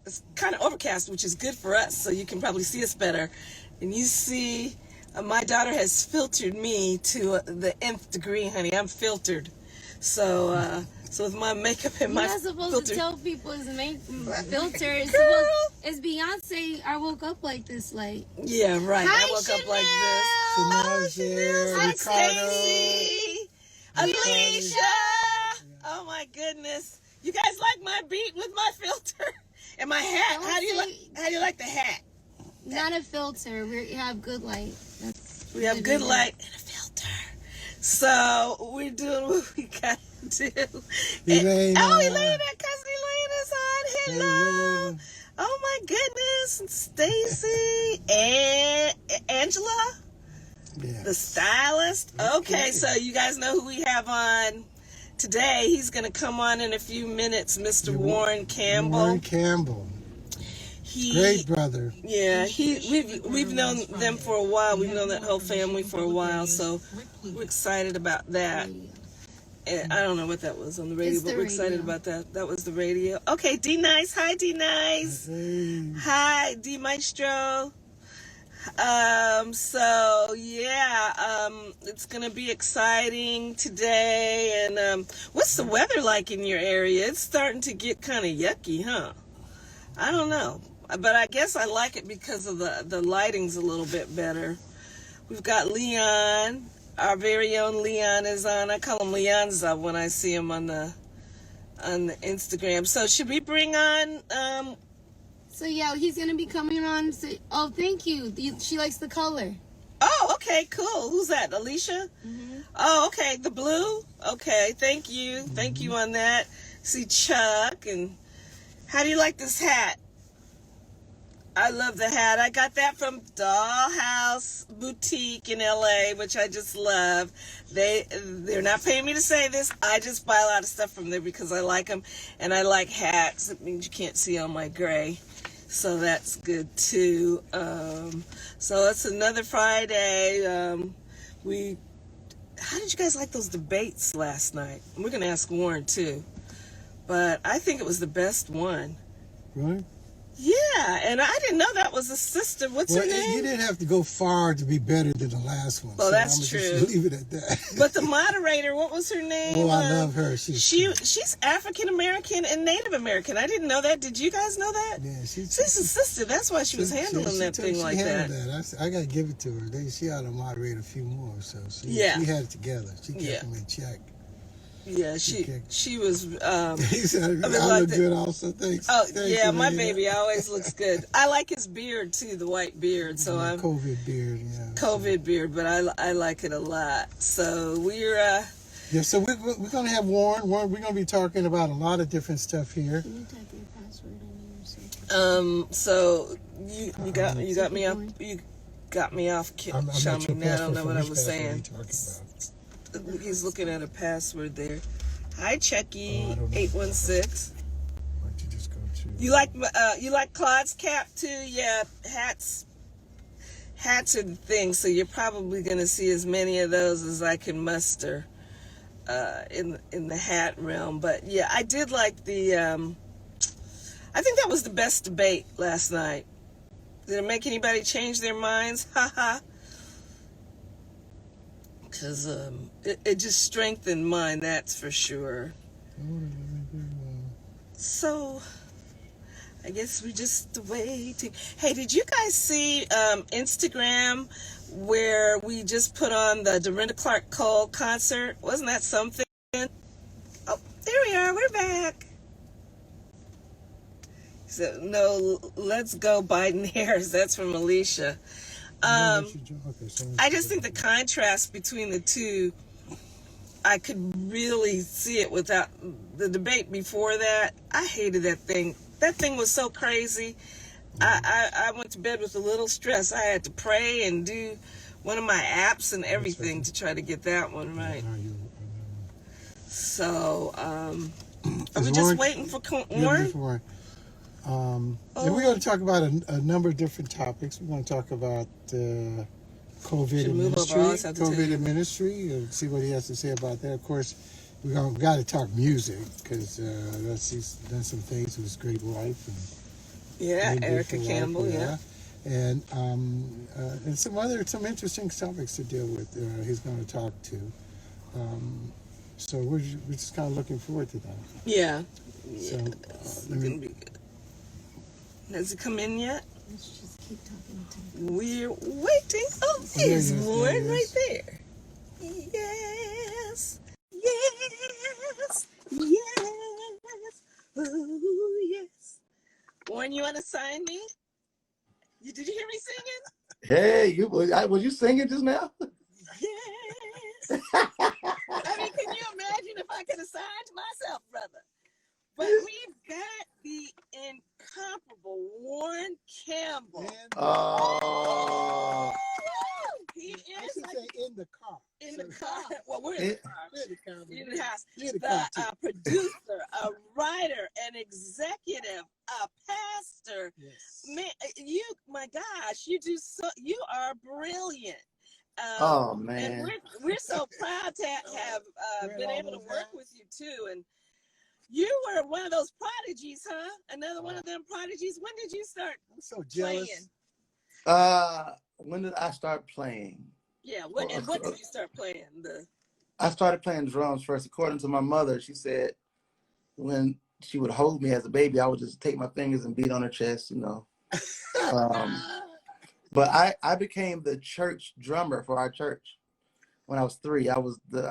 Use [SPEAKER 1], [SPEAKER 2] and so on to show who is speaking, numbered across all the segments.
[SPEAKER 1] It's kind of overcast, which is good for us, so you can probably see us better. And you see, my daughter has filtered me to the nth degree, honey. I'm filtered. So with my makeup and my filter.
[SPEAKER 2] You're not supposed to tell people it's filter. It's Beyonce. I woke up like this, like.
[SPEAKER 1] Yeah, right.
[SPEAKER 2] Hi,
[SPEAKER 1] I woke
[SPEAKER 2] Chanel.
[SPEAKER 1] up like this.
[SPEAKER 3] Chanel's there.
[SPEAKER 1] Hi,
[SPEAKER 3] Ricardo.
[SPEAKER 1] Stacy. Alicia. Oh my goodness. You guys like my beat with my filter and my hat? How do you like the hat?
[SPEAKER 2] Not a filter. We have good light.
[SPEAKER 1] We have good light and a filter. So we're doing what we got to do.
[SPEAKER 3] Elena.
[SPEAKER 1] Elena, cousin Elena is on. Hello. Oh my goodness. And Stacy and Angela,
[SPEAKER 3] Yes.
[SPEAKER 1] the stylist. Okay, so you guys know who we have on today. He's going to come on in a few minutes, Mr. Warryn Campbell.
[SPEAKER 3] Warryn Campbell. Great brother.
[SPEAKER 1] Yeah, we've known them for a while. We've known that whole family for a while, so we're excited about that. And I don't know what that was on the radio, but we're excited about that. That was the radio. Okay, D Nice. Hi, D Nice.
[SPEAKER 3] Hey.
[SPEAKER 1] Hi, D Maestro. So yeah, it's gonna be exciting today. And what's the weather like in your area? It's starting to get kind of yucky, huh? I don't know, but I guess I like it because of the lighting's a little bit better. We've got Leon, our very own Leon is on. I call him Leonza when I see him on the Instagram. So should we bring on?
[SPEAKER 2] So yeah, he's gonna be coming on. Oh, thank you. She likes the color.
[SPEAKER 1] Oh, okay, cool. Who's that? Alicia?
[SPEAKER 2] Mm-hmm.
[SPEAKER 1] Oh, okay. The blue? Okay, thank you. Thank you on that. See Chuck. And how do you like this hat? I love the hat. I got that from Dollhouse Boutique in LA, which I just love. They're not paying me to say this. I just buy a lot of stuff from there because I like them. And I like hats. It means you can't see all my gray. So that's good too. So it's another Friday. How did you guys like those debates last night? We're gonna ask Warren too, but I think it was the best one.
[SPEAKER 3] Right?
[SPEAKER 1] Yeah, and I didn't know that was a sister. What's her name?
[SPEAKER 3] You didn't have to go far to be better than the last one.
[SPEAKER 1] Well,
[SPEAKER 3] so
[SPEAKER 1] that's
[SPEAKER 3] I'm
[SPEAKER 1] true.
[SPEAKER 3] Just leave it at that.
[SPEAKER 1] But the moderator, what was her name?
[SPEAKER 3] Oh, I love her.
[SPEAKER 1] She's African American and Native American. I didn't know that. Did you guys know that?
[SPEAKER 3] Yeah,
[SPEAKER 1] she's a sister. That's why she was handling that thing like that.
[SPEAKER 3] I got to give it to her. She ought to moderate a few more. So she had it together. She kept them in check.
[SPEAKER 1] Yeah, she was.
[SPEAKER 3] He said, I look good also. Thanks.
[SPEAKER 1] Oh,
[SPEAKER 3] Thank
[SPEAKER 1] yeah,
[SPEAKER 3] you,
[SPEAKER 1] my
[SPEAKER 3] man.
[SPEAKER 1] baby always looks good. I like his beard too, the white beard. So I'm
[SPEAKER 3] COVID beard, yeah.
[SPEAKER 1] COVID beard, but I like it a lot. So we're.
[SPEAKER 3] Yeah, so we're going to have Warren. We're going to be talking about a lot of different stuff here.
[SPEAKER 2] Can you type your password in here?
[SPEAKER 1] So you got me off. You got me off. Shaman. Now I don't know what I was saying. He's looking at a password there. Hi, Chucky, 816.
[SPEAKER 3] Why don't you just go to?
[SPEAKER 1] You like Claude's cap too? Yeah, hats are the thing. So you're probably gonna see as many of those as I can muster in the hat realm. But yeah, I did like the. I think that was the best debate last night. Did it make anybody change their minds? Haha. Because it just strengthened mine, that's for sure. So, I guess we just waiting. Hey, did you guys see Instagram where we just put on the Dorinda Clark Cole concert? Wasn't that something? Oh, there we are. We're back. So, no, let's go Biden-Harris. That's from Alicia. I just think the contrast between the two, I could really see it without the debate before that. I hated that thing. That thing was so crazy. I went to bed with a little stress. I had to pray and do one of my apps and everything to try to get that one right. So, are we just waiting for Warryn?
[SPEAKER 3] And we're going to talk about a number of different topics. We're going to talk about COVID administry, and see what he has to say about that. Of course, we got to talk music because he's done some things with his great wife. And
[SPEAKER 1] Erica Campbell,
[SPEAKER 3] and some interesting topics to deal with. He's going to talk to. So we're just kind of looking forward to that.
[SPEAKER 1] Yeah.
[SPEAKER 3] So
[SPEAKER 1] it's gonna be good. Has it come in yet?
[SPEAKER 2] Let's just keep talking to him.
[SPEAKER 1] We're waiting. Oh, there's Warryn right there. Yes. Yes. Yes. Oh, yes. Warryn, you want to sign me? Did you hear me singing?
[SPEAKER 4] Hey, was you singing just now?
[SPEAKER 1] Yes. I mean, can you imagine if I could have signed myself, brother? But we've got the incomparable Warryn Campbell.
[SPEAKER 4] Oh.
[SPEAKER 1] He is
[SPEAKER 3] in the car.
[SPEAKER 1] In the car. Well, we're in the car. In the house.
[SPEAKER 3] The
[SPEAKER 1] producer, a writer, an executive, a pastor.
[SPEAKER 3] Yes.
[SPEAKER 1] Man, my gosh, you are brilliant.
[SPEAKER 4] Oh man.
[SPEAKER 1] And we're so proud to have been able to work with you too. And you were one of those prodigies, huh? Another one of them prodigies. When did you start playing?
[SPEAKER 4] When did I start playing?
[SPEAKER 1] Yeah, what did you start playing?
[SPEAKER 4] I started playing drums first. According to my mother, she said when she would hold me as a baby, I would just take my fingers and beat on her chest, you know. But I became the church drummer for our church when I was 3. I was the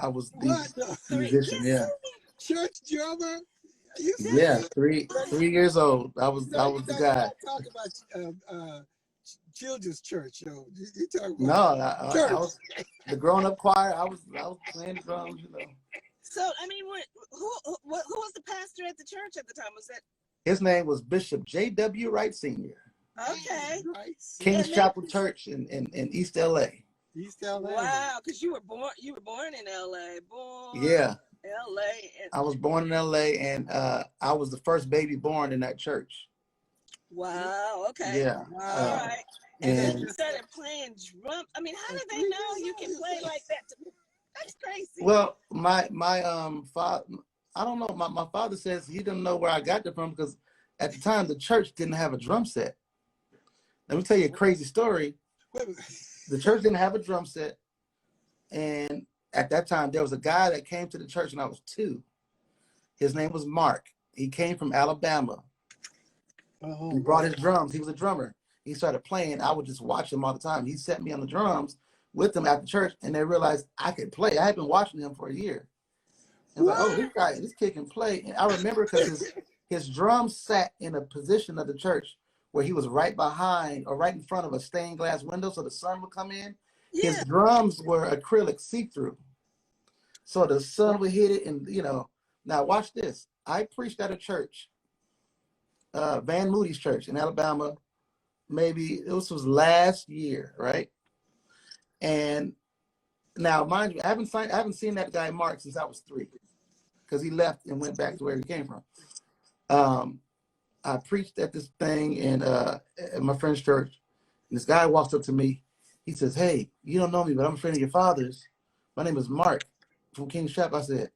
[SPEAKER 4] musician. Yeah.
[SPEAKER 3] Church drummer.
[SPEAKER 4] Yeah, 3 years old. I was the guy.
[SPEAKER 3] Talk about children's church. You talk about
[SPEAKER 4] I was the grown-up choir. I was playing the drums. You know.
[SPEAKER 1] So I mean, who was the pastor at the church at the time? Was that?
[SPEAKER 4] His name was Bishop J.W. Wright Sr.
[SPEAKER 1] Okay.
[SPEAKER 4] King's Chapel Church in East LA.
[SPEAKER 3] East LA.
[SPEAKER 1] Wow, because you were born in LA.
[SPEAKER 4] Yeah.
[SPEAKER 1] LA.
[SPEAKER 4] I was born in LA, and I was the first baby born in that church.
[SPEAKER 1] Wow. Okay.
[SPEAKER 4] Yeah.
[SPEAKER 1] All right. And then you started playing drum. I mean, how did they know you can play like that? That's crazy.
[SPEAKER 4] Well, my father, I don't know. My father says he didn't know where I got that from because at the time the church didn't have a drum set. Let me tell you a crazy story. The church didn't have a drum set, and at that time there was a guy that came to the church when I was 2. His name was Mark. He came from Alabama. He brought his drums. He was a drummer. He started playing. I would just watch him all the time. He set me on the drums with them at the church, and they realized I could play. I had been watching him for a year. And like, oh, this guy, this kid can play. And I remember because his drums sat in a position of the church where he was right behind or right in front of a stained glass window so the sun would come in. Yeah. His drums were acrylic see-through. So the sun would hit it and, now watch this. I preached at a church, Van Moody's church in Alabama. Maybe this was last year, right? And now, mind you, I haven't seen that guy Mark since I was 3 because he left and went back to where he came from. I preached at this thing in at my friend's church, and this guy walks up to me. He says, "Hey, you don't know me, but I'm a friend of your father's. My name is Mark from King's Chapel." I said,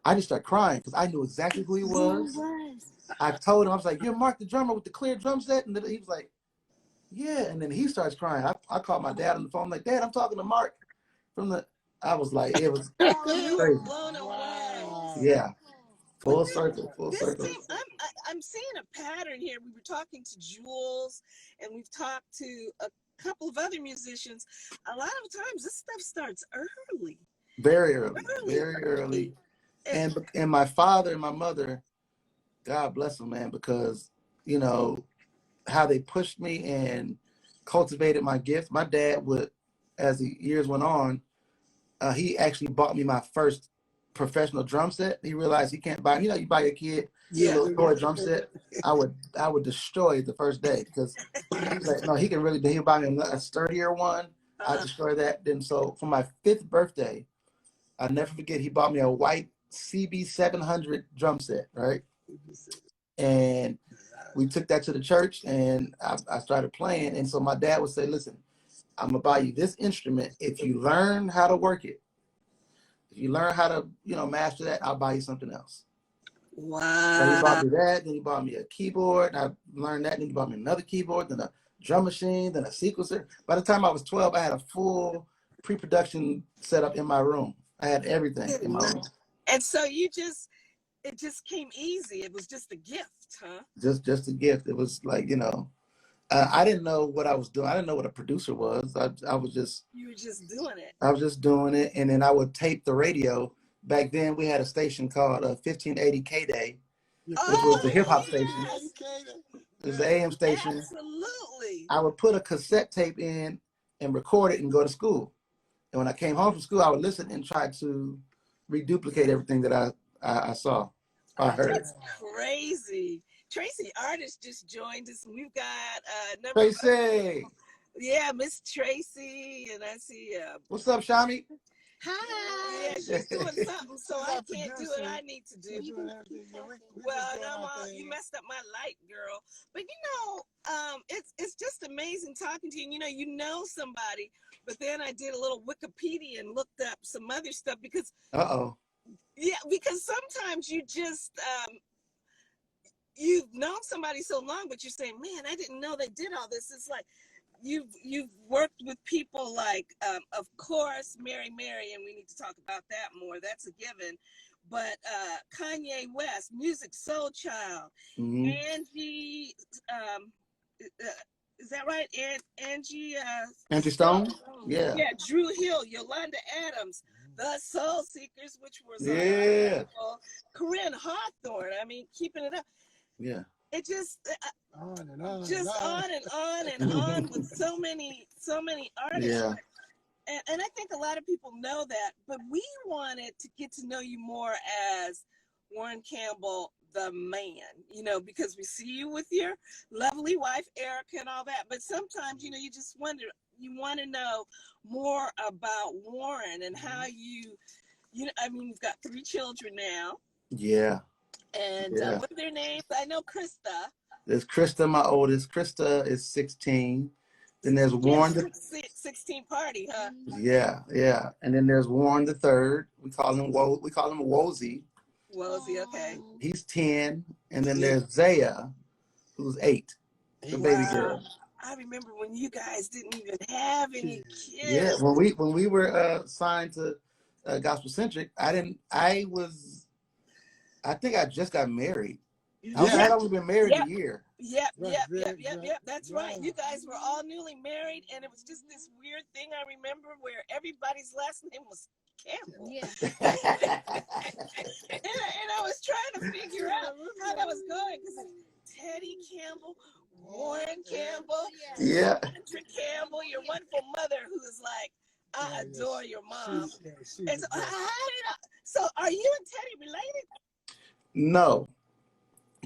[SPEAKER 4] I just started crying because I knew exactly who he was. I told him, I was like, "You're Mark the drummer with the clear drum set?" And he was like, "Yeah." And then he starts crying. I called my dad on the phone. I'm like, "Dad, I'm talking to Mark from the." I was like, it was crazy. Yeah. Full circle.
[SPEAKER 1] I'm seeing a pattern here. We were talking to Jules, and we've talked to a couple of other musicians. A lot of times, this stuff starts early.
[SPEAKER 4] Very early. And my father and my mother, God bless them, man, because how they pushed me and cultivated my gift. My dad would, as the years went on, he actually bought me my first professional drum set. He realized he can't buy. You know, you buy your kid a little toy drum set. I would destroy it the first day because he's like, no, he can really. He'll buy me a sturdier one. I destroy that. Then so for my 5th birthday, I'll never forget. He bought me a white CB 700 drum set, right? And we took that to the church, and I started playing. And so my dad would say, "Listen, I'm gonna buy you this instrument. If you learn how to work it, if you learn how to, master that, I'll buy you something else."
[SPEAKER 1] Wow.
[SPEAKER 4] So he bought me that. Then he bought me a keyboard. And I learned that. Then he bought me another keyboard. Then a drum machine. Then a sequencer. By the time I was 12, I had a full pre-production setup in my room. I had everything in my room.
[SPEAKER 1] And so it just came easy. It was just a gift, huh?
[SPEAKER 4] Just a gift. It was like, I didn't know what I was doing. I didn't know what a producer was. I was just.
[SPEAKER 1] You were just doing it.
[SPEAKER 4] I was just doing it, and then I would tape the radio. Back then, we had a station called 1580 K-Day, which was the hip hop station. It was the AM station.
[SPEAKER 1] Absolutely.
[SPEAKER 4] I would put a cassette tape in and record it and go to school. And when I came home from school, I would listen and try to reduplicate everything that I saw. I heard.
[SPEAKER 1] That's crazy. Tracy Artist just joined us. We've got
[SPEAKER 4] Tracy.
[SPEAKER 1] Yeah, Miss Tracy, and I see.
[SPEAKER 4] What's up, Shami?
[SPEAKER 2] Hi.
[SPEAKER 1] Yeah, she's doing something, so I can't do what I need to do. Well, you messed up my light, girl. But it's just amazing talking to you. You know somebody, but then I did a little Wikipedia and looked up some other stuff because. Yeah, because sometimes you just you've known somebody so long, but you're saying, man, I didn't know they did all this. It's like you've worked with people like, of course, Mary, and we need to talk about that more. That's a given. But Kanye West, Music Soul Child, Angie, is that right? Angie
[SPEAKER 4] Stone? Yeah.
[SPEAKER 1] Yeah, Drew Hill, Yolanda Adams, The Soul Seekers, which was Corinne Hawthorne. I mean, keeping it up.
[SPEAKER 4] Yeah.
[SPEAKER 1] It just
[SPEAKER 3] on and on,
[SPEAKER 1] just on and on and on with so many artists.
[SPEAKER 4] Yeah.
[SPEAKER 1] And I think a lot of people know that, but we wanted to get to know you more as Warryn Campbell, the man, because we see you with your lovely wife, Erica, and all that. But sometimes, you just wonder, you want to know more about Warryn and how you've got 3 children now.
[SPEAKER 4] Yeah.
[SPEAKER 1] And what are their names? I know Krista.
[SPEAKER 4] There's Krista, my oldest. Krista is 16. Then there's Warryn.
[SPEAKER 1] 16 party, huh?
[SPEAKER 4] Yeah. And then there's Warryn the third. We call him Wozy.
[SPEAKER 1] Wozy, okay.
[SPEAKER 4] He's 10. And then there's Zaya, who's 8. The baby girl.
[SPEAKER 1] I remember when you guys didn't even have any kids.
[SPEAKER 4] Yeah, when we were signed to Gospel Centric, I think I just got married. I had only been married a year.
[SPEAKER 1] Yep. That's right. You guys were all newly married, and it was just this weird thing I remember where everybody's last name was Campbell.
[SPEAKER 2] Yeah.
[SPEAKER 1] and I was trying to figure out how that was going because Teddy Campbell, Warryn Campbell, Patrick Campbell, your wonderful mother who is like, I adore your mom. And so are you and Teddy related?
[SPEAKER 4] No.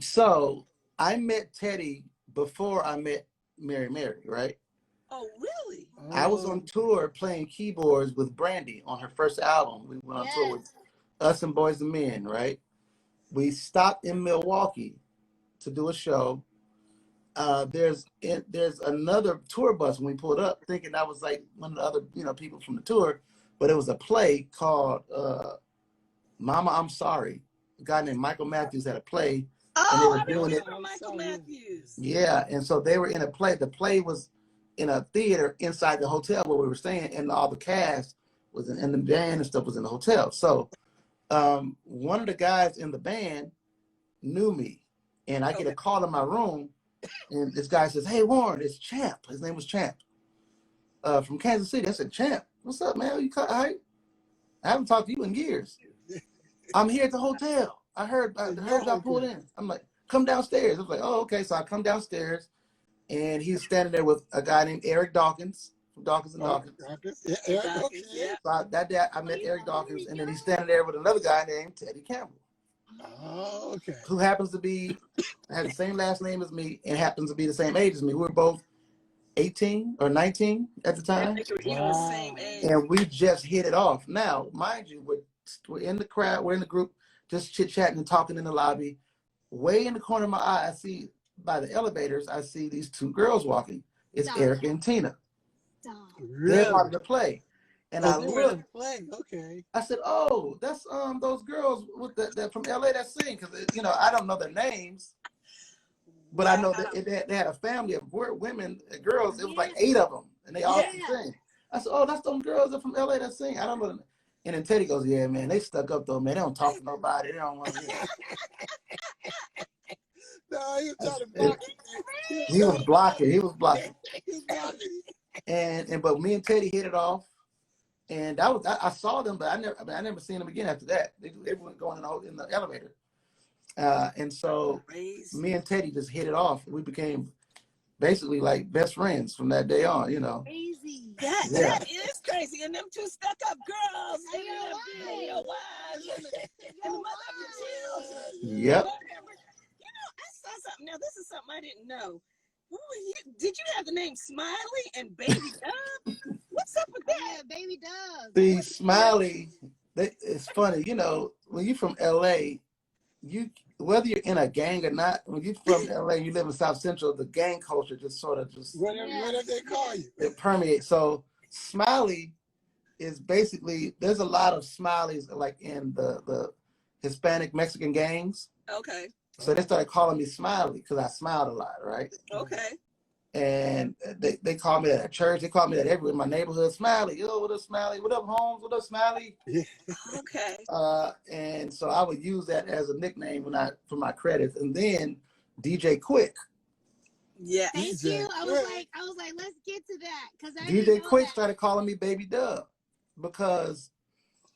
[SPEAKER 4] So I met Teddy before I met Mary, right?
[SPEAKER 1] Oh, really?
[SPEAKER 4] I was on tour playing keyboards with Brandy on her first album. We went on tour with us and Boys and Men, right? We stopped in Milwaukee to do a show. There's another tour bus when we pulled up, thinking I was like one of the other people from the tour, but it was a play called Mama, I'm Sorry. A guy named Michael Matthews had a play.
[SPEAKER 1] Oh, I remember Michael Matthews.
[SPEAKER 4] Yeah, and so they were in a play. The play was in a theater inside the hotel where we were staying, and all the cast was in the band and stuff was in the hotel. So one of the guys in the band knew me, and I get a call in my room, and this guy says, "Hey, Warryn, it's Champ." His name was Champ from Kansas City. I said, "Champ, what's up, man? I haven't talked to you in years. I'm here at the hotel. I heard y'all pulled in." I'm like, "Come downstairs." I was like, "Oh, okay." So I come downstairs, and he's standing there with a guy named Eric Dawkins from Dawkins and Dawkins.
[SPEAKER 3] Yeah, Eric, okay.
[SPEAKER 1] Dawkins, yeah.
[SPEAKER 4] So that day I met Eric Dawkins, and then he's standing there with another guy named Teddy Campbell,
[SPEAKER 3] Oh, okay.
[SPEAKER 4] who happens to be had the same last name as me and happens to be the same age as me. We were both 18 or 19 at the
[SPEAKER 1] I
[SPEAKER 4] time,
[SPEAKER 1] think we were even the same age.
[SPEAKER 4] and we just hit it off. Now, mind you, we're in the crowd, we're in the group, just chit-chatting and talking in the lobby. Way in the corner of my eye, I see by the elevators, I see these two girls walking. It's Eric and Tina. They're about to play. And I looked.
[SPEAKER 3] Okay.
[SPEAKER 4] I said, "Oh, that's those girls with that from LA that sing." Because I don't know their names, but I know that they had a family of women, girls. It was like 8 of them, and they all sing. I said, "Oh, that's them girls that from LA that sing." I don't know. And then Teddy goes, "Yeah, man, they stuck up though, man. They don't talk to nobody. They don't want to."
[SPEAKER 3] No, he was trying to block it.
[SPEAKER 4] He was blocking. He was blocking. But me and Teddy hit it off, and I saw them, but I never seen them again after that. They weren't going in the elevator, and so me and Teddy just hit it off. We became basically like best friends from that day on.
[SPEAKER 2] Crazy.
[SPEAKER 1] That is crazy. And them two stuck up girls. And your wives. And the mother of your children.
[SPEAKER 4] Yep.
[SPEAKER 1] I saw something. Now, this is something I didn't know. Did you have the name Smiley and Baby Dub? What's up with that?
[SPEAKER 2] Yeah, Baby Dub.
[SPEAKER 4] See, Smiley, it's funny. When you're from LA, whether you're in a gang or not, when you're from LA, you live in South Central, the gang culture just sort of
[SPEAKER 3] whatever they call you,
[SPEAKER 4] it permeates. So Smiley is basically, there's a lot of Smileys like in the Hispanic Mexican gangs.
[SPEAKER 1] Okay.
[SPEAKER 4] So they started calling me Smiley because I smiled a lot, right?
[SPEAKER 1] Okay.
[SPEAKER 4] And they call me that at church. They call me that everywhere in my neighborhood. Smiley, yo, what up, Smiley? What up, Holmes? What up, Smiley?
[SPEAKER 1] Okay.
[SPEAKER 4] And so I would use that as a nickname for my credits. And then DJ Quick.
[SPEAKER 1] Yeah.
[SPEAKER 2] Thank you. I was like, let's get to that because
[SPEAKER 4] DJ Quick started calling me Baby Dub because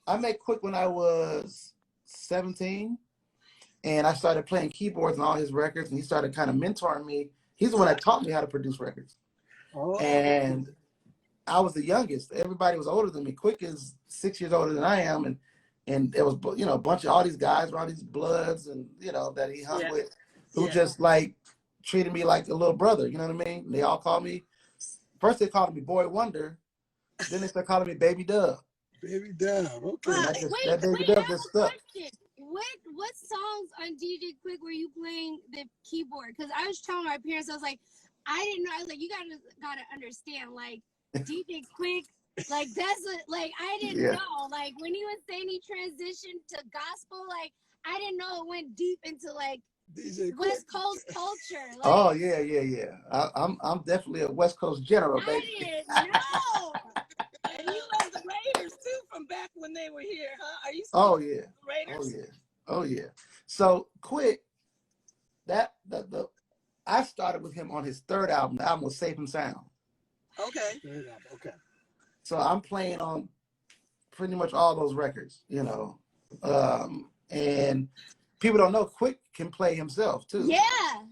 [SPEAKER 4] I met Quick when I was 17. And I started playing keyboards on all his records, and he started kind of mentoring me. He's the one that taught me how to produce records. Oh. And I was the youngest. Everybody was older than me. Quick is 6 years older than I am, and there was a bunch of all these guys, all these Bloods, and that he hung with, who just like treated me like a little brother. You know what I mean? They all called me. First they called me Boy Wonder, then they started calling me Baby Dub.
[SPEAKER 3] Baby Dub. Okay.
[SPEAKER 4] That Baby Dub just stuck.
[SPEAKER 2] What songs on DJ Quick were you playing the keyboard? Because I was telling my parents, I was like, I didn't know. I was like, you gotta understand, like DJ Quick, like I didn't know. Like when he was saying he transitioned to gospel, like I didn't know it went deep into like West Coast culture. Like,
[SPEAKER 4] oh yeah. I'm definitely a West Coast general, baby.
[SPEAKER 2] I didn't know.
[SPEAKER 1] And you love the Raiders too from back when they were here, huh? Are you still
[SPEAKER 4] Oh yeah.
[SPEAKER 1] Raiders?
[SPEAKER 4] Oh yeah. So Quick, I started with him on his third album. The album was Safe and Sound.
[SPEAKER 1] Okay.
[SPEAKER 3] Okay.
[SPEAKER 4] So I'm playing on pretty much all those records, and people don't know Quick can play himself too.
[SPEAKER 2] Yeah.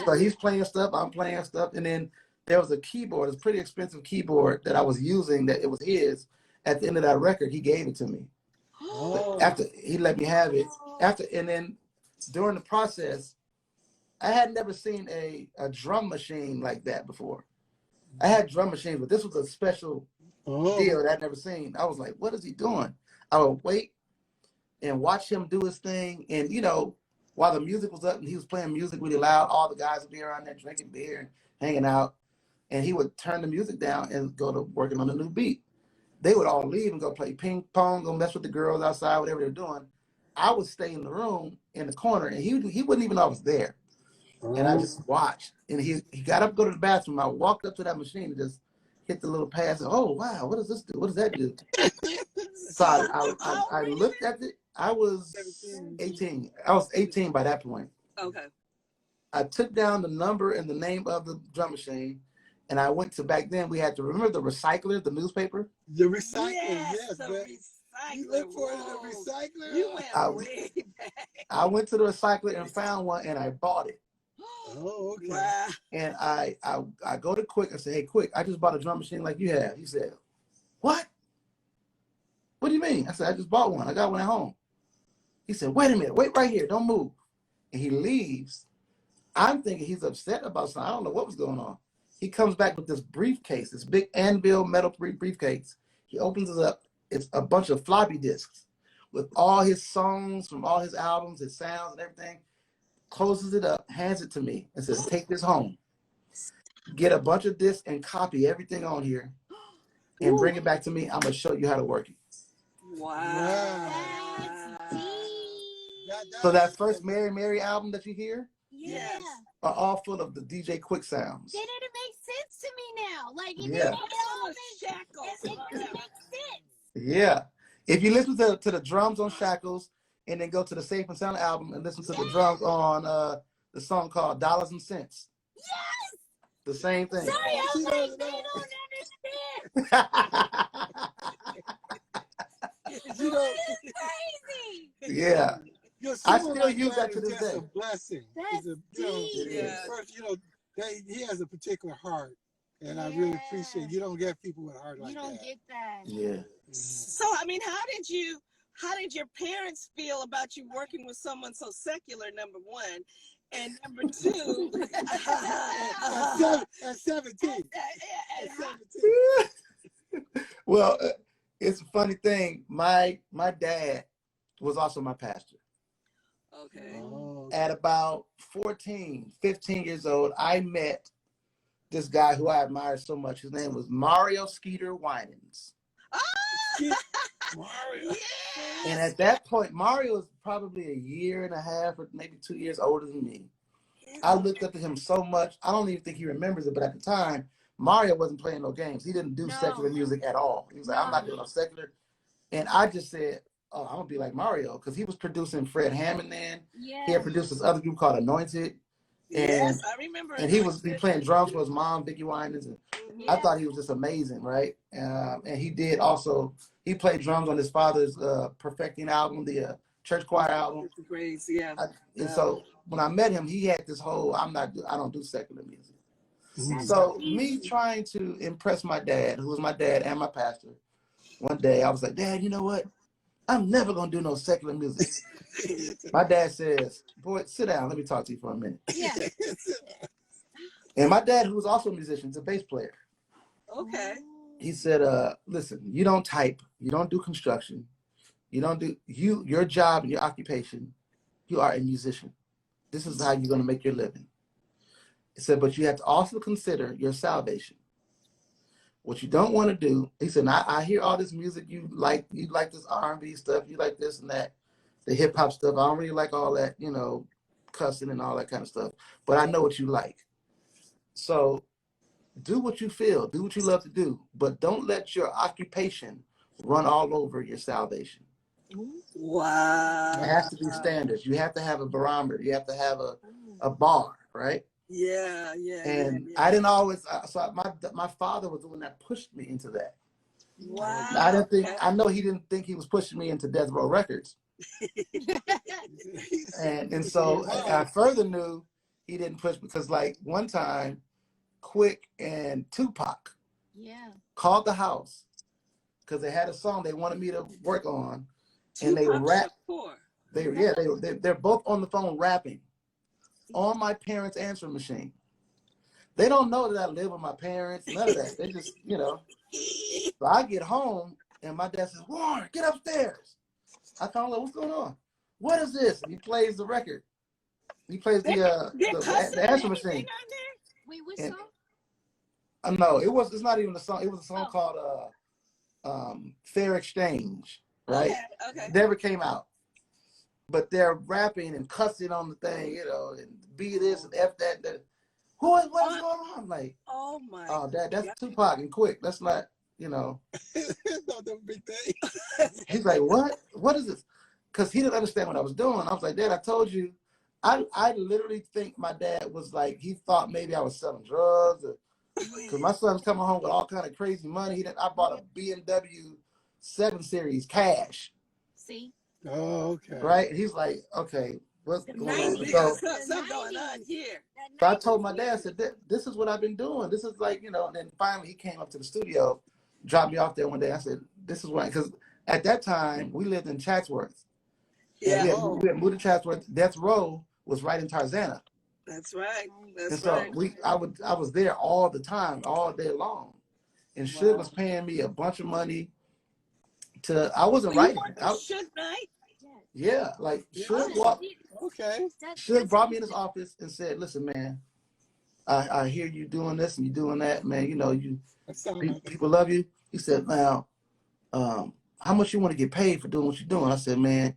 [SPEAKER 4] So he's playing stuff, I'm playing stuff, and then there was a keyboard, a pretty expensive keyboard that I was using that it was his. At the end of that record, he gave it to me. Oh. After he let me have it. And then during the process, I had never seen a drum machine like that before. I had drum machines, but this was a special deal that I'd never seen. I was like, what is he doing? I would wait and watch him do his thing. And, while the music was up and he was playing music really loud, all the guys would be around there drinking beer and hanging out. And he would turn the music down and go to working on a new beat. They would all leave and go play ping pong, go mess with the girls outside, whatever they're doing. I would stay in the room in the corner, and he wouldn't even know I was there. And I just watched. And he got up, go to the bathroom. I walked up to that machine and just hit the little pad. And, oh wow, what does this do? What does that do? So I looked at it. I was 18. I was 18 by that point.
[SPEAKER 1] Okay.
[SPEAKER 4] I took down the number and the name of the drum machine. And I went to, back then we had to remember the Recycler, the newspaper.
[SPEAKER 3] The Recycler,
[SPEAKER 1] yes.
[SPEAKER 3] The Recycler. You looked for the Recycler.
[SPEAKER 1] You went way back.
[SPEAKER 4] I went to the Recycler and found one, and I bought it.
[SPEAKER 3] Oh, okay.
[SPEAKER 1] Wow.
[SPEAKER 4] And I go to Quick. I say, hey, Quick, I just bought a drum machine like you have. He said, what? What do you mean? I said, I just bought one. I got one at home. He said, wait a minute. Wait right here. Don't move. And he leaves. I'm thinking he's upset about something. I don't know what was going on. He comes back with this briefcase, this big anvil metal briefcase. He opens it up. It's a bunch of floppy disks with all his songs from all his albums, his sounds and everything. Closes it up, hands it to me, and says, take this home. Get a bunch of discs and copy everything on here and bring it back to me. I'm going to show you how to work it.
[SPEAKER 1] Wow.
[SPEAKER 2] That's deep.
[SPEAKER 4] So that first Mary Mary album that you hear
[SPEAKER 1] Yes.
[SPEAKER 4] are all full of the DJ Quick sounds.
[SPEAKER 2] Then it makes sense to me now. Like, it
[SPEAKER 4] Yeah.
[SPEAKER 2] makes sense.
[SPEAKER 4] Yeah. If you listen to the drums on Shackles and then go to the Safe and Sound album and listen to the drums on the song called Dollars and Cents.
[SPEAKER 2] Yes.
[SPEAKER 4] The same thing.
[SPEAKER 2] Sorry, I was like, they don't understand.
[SPEAKER 3] You know,
[SPEAKER 2] It's crazy.
[SPEAKER 4] Yeah.
[SPEAKER 3] you
[SPEAKER 4] I
[SPEAKER 3] someone
[SPEAKER 4] still
[SPEAKER 3] like
[SPEAKER 4] use that
[SPEAKER 3] is
[SPEAKER 4] to this
[SPEAKER 3] just
[SPEAKER 4] day.
[SPEAKER 3] a blessing.
[SPEAKER 2] That's
[SPEAKER 3] It's a, you know,
[SPEAKER 2] deep.
[SPEAKER 1] Yeah.
[SPEAKER 3] first, you know, he has a particular heart, and I really appreciate. You don't get people with a heart like
[SPEAKER 2] You don't
[SPEAKER 3] that.
[SPEAKER 2] get that.
[SPEAKER 4] Yeah.
[SPEAKER 1] So, I mean, how did your parents feel about you working with someone so secular, number one? And number two,
[SPEAKER 3] At 17.
[SPEAKER 1] and
[SPEAKER 3] At
[SPEAKER 1] how-
[SPEAKER 3] 17.
[SPEAKER 4] Well, it's a funny thing. My dad was also my pastor.
[SPEAKER 1] okay.
[SPEAKER 3] Oh,
[SPEAKER 4] At about 14, 15 years old, I met this guy who I admired so much. His name was Mario Skeeter Winans.
[SPEAKER 3] Mario.
[SPEAKER 1] Yeah.
[SPEAKER 4] And at that point, Mario was probably a year and a half or maybe 2 years older than me. I looked up to him so much. I don't even think he remembers it, but at the time, Mario wasn't playing no games. He didn't do secular music at all. He was like, I'm not doing no secular. And I just said, oh, I'm going to be like Mario, because he was producing Fred Hammond then.
[SPEAKER 2] Yeah.
[SPEAKER 4] He had produced this other group called Anointed.
[SPEAKER 1] Yes, I remember.
[SPEAKER 4] And he playing drums for his mom, Vicki Winans. And
[SPEAKER 1] Mhm.
[SPEAKER 4] I thought he was just amazing, right? And he did also, he played drums on his father's Perfecting album, the church choir album.
[SPEAKER 1] Grace, yeah.
[SPEAKER 4] And so when I met him, he had this whole, I don't do secular music.
[SPEAKER 3] Mhm.
[SPEAKER 4] So me trying to impress my dad, who was my dad and my pastor, one day I was like, Dad, you know what? I'm never going to do no secular music. My dad says, boy, sit down. Let me talk to you for a minute.
[SPEAKER 2] Yeah.
[SPEAKER 4] And my dad, who was also a musician, is a bass player.
[SPEAKER 1] Okay.
[SPEAKER 4] He said, listen, you don't type. You don't do construction. You don't do, your job and your occupation, you are a musician. This is how you're going to make your living. He said, but you have to also consider your salvation. What you don't want to do, he said, I hear all this music you like this R&B stuff, you like this and that, the hip hop stuff. I don't really like all that, you know, cussing and all that kind of stuff, but I know what you like. So do what you feel, do what you love to do, but don't let your occupation run all over your salvation.
[SPEAKER 1] Wow.
[SPEAKER 4] It has to be standards. You have to have a barometer. You have to have a bar, right?
[SPEAKER 1] Yeah.
[SPEAKER 4] And I didn't always, so my father was the one that pushed me into that.
[SPEAKER 1] Wow.
[SPEAKER 4] I didn't think, I know he didn't think he was pushing me into Death Row Records. And so I further knew he didn't push, because like one time, Quick and Tupac called the house because they had a song they wanted me to work on, and they rapped. They're both on the phone rapping on my parents' answering machine. They don't know that I live with my parents, none of that. They just, you know. So I get home and my dad says, Warren, get upstairs. I found out, what's going on? What is this? And he plays the record. He plays the answer machine.
[SPEAKER 2] Wait, which song?
[SPEAKER 4] No, it's not even a song. It was a song called Fair Exchange, right?
[SPEAKER 1] Okay.
[SPEAKER 4] Never came out. But they're rapping and cussing on the thing, you know, and B this and F that. What's going on? I'm like,
[SPEAKER 1] oh my.
[SPEAKER 4] Oh, that's Tupac and Quick. That's not, you know.
[SPEAKER 3] Not that big thing.
[SPEAKER 4] He's like, what? What is this? Because he didn't understand what I was doing. I was like, Dad, I told you. I literally think my dad was like, he thought maybe I was selling drugs, because my son's coming home with all kind of crazy money. I bought a BMW 7 Series cash.
[SPEAKER 2] See?
[SPEAKER 3] Oh, okay.
[SPEAKER 4] Right? And he's like, okay, what's
[SPEAKER 2] The
[SPEAKER 4] going on?
[SPEAKER 2] 90s.
[SPEAKER 4] So,
[SPEAKER 1] Something going on here.
[SPEAKER 4] so I told my dad, I said, this is what I've been doing. This is like, you know, and then finally he came up to the studio, dropped me off there one day. I said, this is what, because at that time we lived in Chatsworth. And
[SPEAKER 1] Yeah,
[SPEAKER 4] we had moved to Chatsworth. Death Row was right in Tarzana.
[SPEAKER 1] that's right.
[SPEAKER 4] And
[SPEAKER 1] That's
[SPEAKER 4] so
[SPEAKER 1] right.
[SPEAKER 4] I was there all the time, all day long. And Suge was paying me a bunch of money I wasn't
[SPEAKER 1] You
[SPEAKER 4] writing.
[SPEAKER 1] went to Suge night?
[SPEAKER 4] Yeah, like Suge
[SPEAKER 3] Okay.
[SPEAKER 4] Suge brought me in his office and said, listen, man, I hear you doing this and you doing that, man. You know, people love you. He said, now, how much you want to get paid for doing what you're doing? I said, man,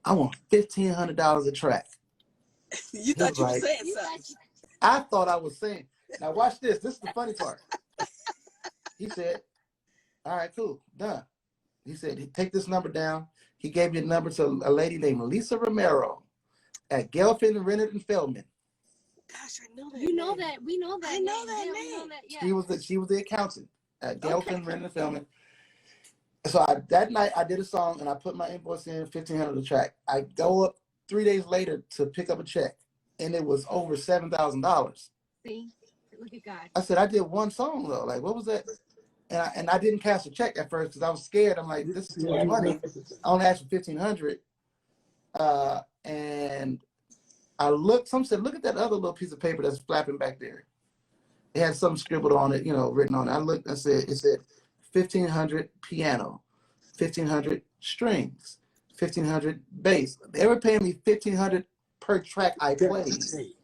[SPEAKER 4] I want $1,500 a track.
[SPEAKER 1] You thought you were saying something.
[SPEAKER 4] I thought I was saying. Now watch this. This is the funny part. He said, all right, cool, done. He said, take this number down. He gave me a number to a lady named Lisa Romero at Gelfin, Rennet, and Feldman.
[SPEAKER 1] Gosh, I know that.
[SPEAKER 2] You know that. We know that.
[SPEAKER 1] I know that
[SPEAKER 2] name.
[SPEAKER 1] name.
[SPEAKER 2] Yeah.
[SPEAKER 4] She was the accountant at Gelfin, Rennet, and Feldman. So that night I did a song and I put my invoice in, $1,500 a track. I go up 3 days later to pick up a check, and it was over $7,000.
[SPEAKER 2] See, look at God.
[SPEAKER 4] I said, I did one song though. Like, what was that? And I didn't cash the check at first because I was scared. I'm like, this is too much money. I only asked for $1,500. And I looked. Some said, look at that other little piece of paper that's flapping back there. It had something scribbled on it, you know, written on it. I looked. I said, it said 1,500 piano, 1,500 strings, 1,500 bass. They were paying me $1,500 per track I played.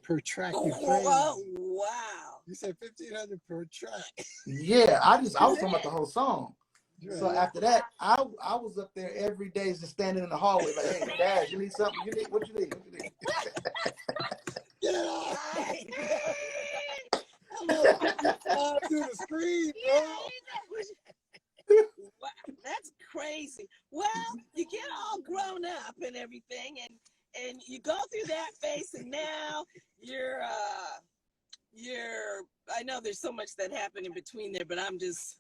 [SPEAKER 3] Per track you played.
[SPEAKER 1] Oh, wow.
[SPEAKER 3] You said $1,500 per track.
[SPEAKER 4] Yeah, I was talking about the whole song.
[SPEAKER 3] Right.
[SPEAKER 4] So after that, I was up there every day just standing in the hallway like, hey, Dad, you need something? What you need?
[SPEAKER 3] Get out. To the screen, bro.
[SPEAKER 1] Wow, that's crazy. Well, you get all grown up and everything, and you go through that phase, and now you're I know there's so much that happened in between there, but I'm just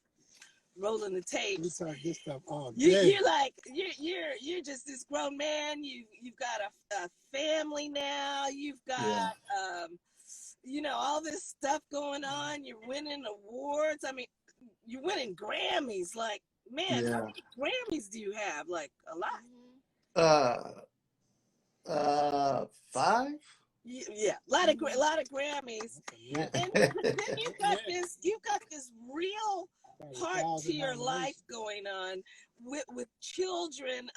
[SPEAKER 1] rolling the tape.
[SPEAKER 3] We talk this stuff all day.
[SPEAKER 1] You're like you're just this grown man. You've got a family now. You've got you know, all this stuff going on. You're winning awards. I mean, you're winning Grammys. Like, man, how many Grammys do you have? Like, a lot.
[SPEAKER 4] 5.
[SPEAKER 1] Yeah, a lot of Grammys. And then you've got this real part to your life going on with children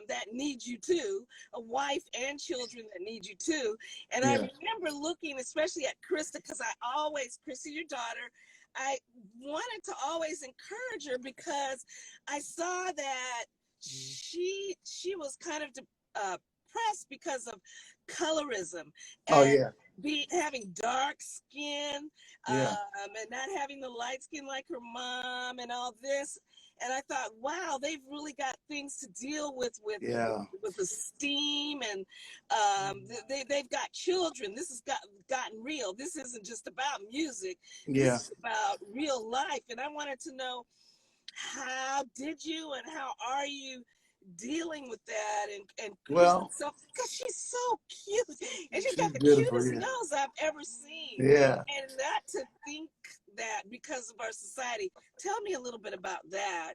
[SPEAKER 1] that need you too, a wife and children that need you too. And I remember looking especially at Krista, because Krista, your daughter, I wanted to always encourage her because I saw that she was kind of depressed because of colorism and having dark skin and not having the light skin like her mom and all this. And I thought, wow, they've really got things to deal with esteem, and they've got children. This has gotten real. This isn't just about music. This is about real life. And I wanted to know, how did you and how are you dealing with that? And well, because she's so cute, and she's got the cutest nose I've ever seen.
[SPEAKER 4] Yeah.
[SPEAKER 1] And not to think that because of our society. Tell me a little bit about that.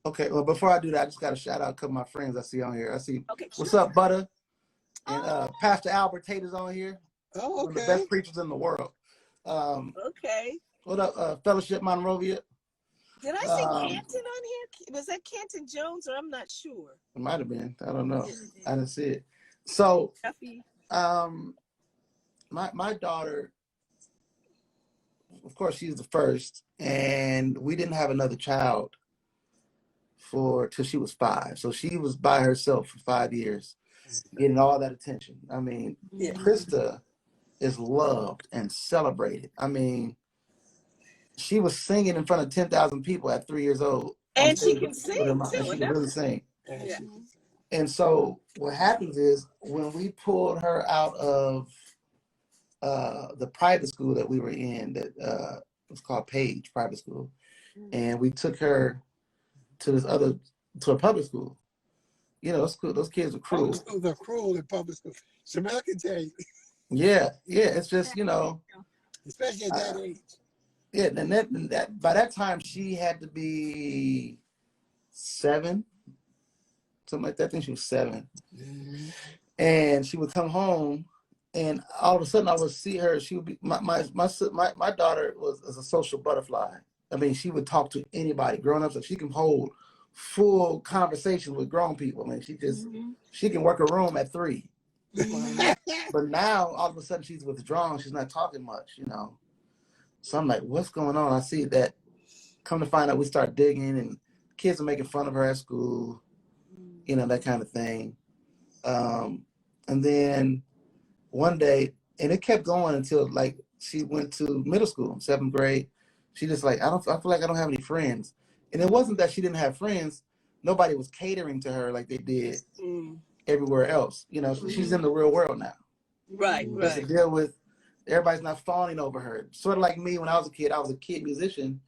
[SPEAKER 4] Okay, well, before I do that, I just got to shout out a couple of my friends I see on here. I see, what's up, Butter? And Pastor Albert Tate is on here.
[SPEAKER 3] Oh, okay.
[SPEAKER 4] One of the best preachers in the world. What up, Fellowship Monrovia?
[SPEAKER 1] Did I see Canton on here? Was that Canton Jones, or I'm not sure?
[SPEAKER 4] It might have been. I don't know. I didn't see it. So, my daughter, of course, she's the first, and we didn't have another child till she was 5. So she was by herself for 5 years, getting all that attention. I mean, Krista is loved and celebrated. I mean, she was singing in front of 10,000 people at 3 years old.
[SPEAKER 1] And she can sing too.
[SPEAKER 4] And she can really sing. Yeah. And so what happens is, when we pulled her out of the private school that we were in, that was called Page Private School, and we took her to a public school, You know, those kids are cruel.
[SPEAKER 3] Public schools are cruel in public schools. Shamel can tell you,
[SPEAKER 4] Yeah, it's just, you know,
[SPEAKER 3] especially at that age.
[SPEAKER 4] yeah, and that by that time she had to be 7, something like that. I think she was 7.
[SPEAKER 3] Mm-hmm.
[SPEAKER 4] And she would come home, and all of a sudden I would see her. She would be my daughter was a social butterfly. I mean, she would talk to anybody, grown ups. So she can hold full conversations with grown people. I mean, she can work a room at 3. But now all of a sudden she's withdrawn. She's not talking much, you know. So I'm like, what's going on? I see that. Come to find out, we start digging, and kids are making fun of her at school, you know, that kind of thing. And then one day, and it kept going until like she went to middle school, 7th grade. She just like, I feel like I don't have any friends. And it wasn't that she didn't have friends. Nobody was catering to her like they did everywhere else. You know, she's in the real world now.
[SPEAKER 1] Right.
[SPEAKER 4] To deal with, everybody's not fawning over her. Sort of like me when I was a kid. I was a kid musician,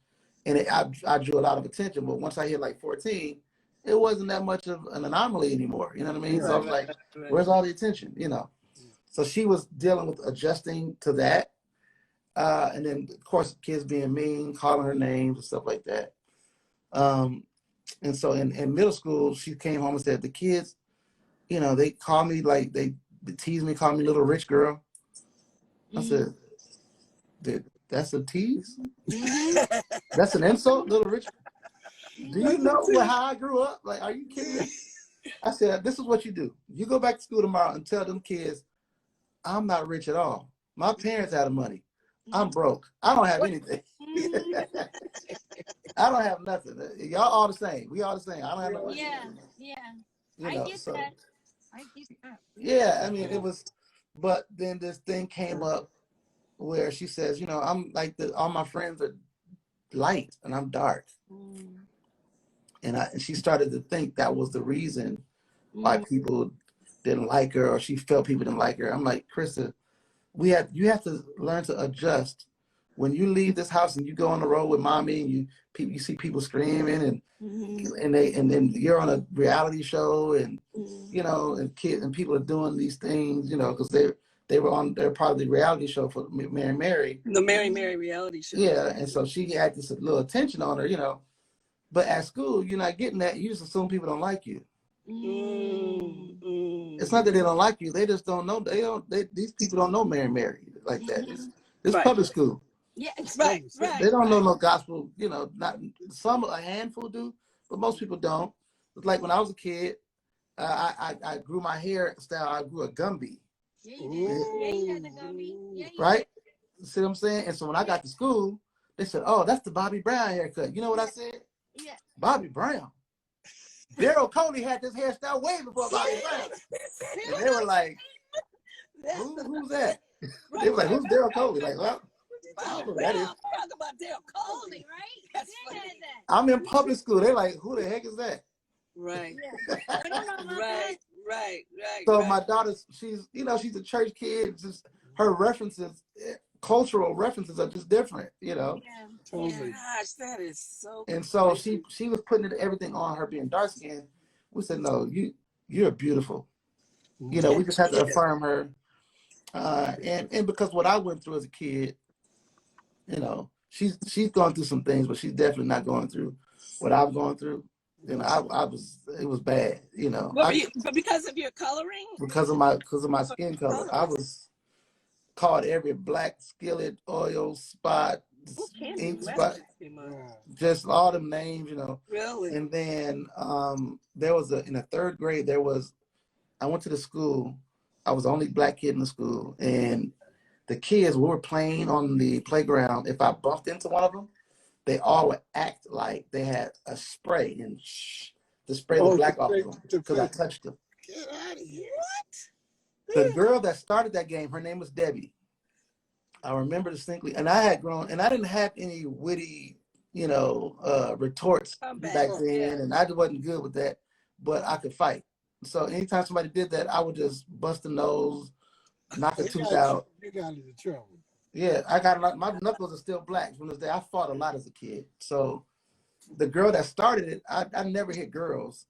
[SPEAKER 4] and I drew a lot of attention. But once I hit like 14, it wasn't that much of an anomaly anymore. You know what I mean? So I was like, where's all the attention? You know? So she was dealing with adjusting to that. And then, of course, kids being mean, calling her names and stuff like that. And so in middle school, she came home and said, the kids, you know, they call me like, they tease me, call me little rich girl. I said, that's a tease? That's an insult, little rich? Do you know how I grew up? Like, are you kidding me? I said, this is what you do. You go back to school tomorrow and tell them kids, I'm not rich at all. My parents had the money. I'm broke. I don't have anything. I don't have nothing. Y'all all the same. We all the same. I don't have no money.
[SPEAKER 2] Yeah.
[SPEAKER 4] You know,
[SPEAKER 2] I get that.
[SPEAKER 4] Yeah, I mean, it was, but then this thing came up where she says, you know, I'm like, all my friends are light and I'm dark. And she started to think that was the reason why people didn't like her, or she felt people didn't like her. I'm like, Krista, you have to learn to adjust. When you leave this house and you go on the road with mommy and you see people screaming and then you're on a reality show and you know, and kids and people are doing these things, you know, because they're part of the reality show for Mary.
[SPEAKER 1] The Mary reality show.
[SPEAKER 4] Yeah, and so she had this little attention on her, you know. But at school, you're not getting that. You just assume people don't like you. It's not that they don't like you. They just don't know. These people don't know Mary like that. It's public school.
[SPEAKER 2] Yeah,
[SPEAKER 1] right.
[SPEAKER 4] They don't know no gospel. You know, not a handful do, but most people don't. It's like when I was a kid, I grew my hairstyle. I grew a Gumby.
[SPEAKER 2] Yeah, you got the Gumby. Yeah,
[SPEAKER 4] right? See what I'm saying? And so when I got to school, they said, "Oh, that's the Bobby Brown haircut." You know what I said?
[SPEAKER 2] Yeah.
[SPEAKER 4] Bobby Brown. Daryl Coley had this hairstyle way before Bobby Brown. And they were like, who's that? They were like, who's Daryl Coley? Like, well, I don't know who that is.
[SPEAKER 1] Talk about Daryl Coley,
[SPEAKER 2] right?
[SPEAKER 1] That's
[SPEAKER 2] they had that.
[SPEAKER 4] I'm in public school. They're like, who the heck is that?
[SPEAKER 1] Right. Right.
[SPEAKER 4] So my daughter, she's a church kid. Just her references, cultural references are just different, you know.
[SPEAKER 2] Yeah.
[SPEAKER 3] Totally.
[SPEAKER 1] Gosh, that is so.
[SPEAKER 4] And so she was putting everything on her being dark skinned. We said, no, you're beautiful. You know, we just have to affirm her. And because what I went through as a kid, you know, she's gone through some things, but she's definitely not going through what I've gone through. You know, it was bad, you know.
[SPEAKER 1] But because of your coloring?
[SPEAKER 4] Because of my skin color. I was called every black skillet, oil spot, ink spot, just all them names, you know.
[SPEAKER 1] Really?
[SPEAKER 4] And then there was in the 3rd grade, I went to the school. I was the only black kid in the school, and the kids, we were playing on the playground. If I bumped into one of them, they all would act like they had a spray and to spray the black off them because I touched them.
[SPEAKER 3] Get out of here.
[SPEAKER 1] What?
[SPEAKER 4] The girl that started that game, her name was Debbie. I remember distinctly, and I had grown, and I didn't have any witty, you know, retorts back then, and I wasn't good with that, but I could fight. So anytime somebody did that, I would just bust a nose, knock a tooth out.
[SPEAKER 3] You got into trouble.
[SPEAKER 4] Yeah, I got a lot. My knuckles are still black from this day. I fought a lot as a kid. So the girl that started it, I never hit girls.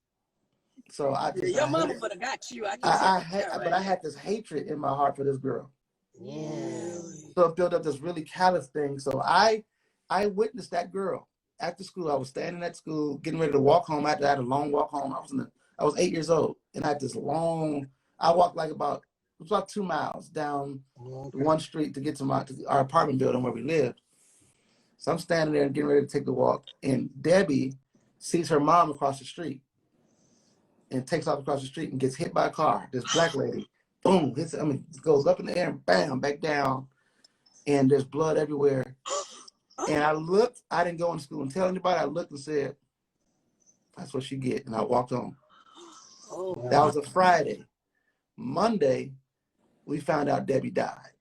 [SPEAKER 4] So
[SPEAKER 1] Your mama would have got you. I can tell you that right
[SPEAKER 4] but I
[SPEAKER 1] now.
[SPEAKER 4] had this hatred in my heart for this girl.
[SPEAKER 2] Yeah.
[SPEAKER 4] So it built up this really callous thing. So I witnessed that girl after school. I was standing at school, getting ready to walk home. After I had a long walk home. I was 8 years old, and I had this long. I walked like about 2 miles down one street to get to our apartment building where we lived. So I'm standing there and getting ready to take the walk, and Debbie sees her mom across the street and takes off across the street and gets hit by a car. This black lady, boom, goes up in the air and bam, back down, and there's blood everywhere. And I looked, I didn't go into school and tell anybody. I looked and said, that's what she get, and I walked on. That was a Friday. Monday, we found out Debbie died.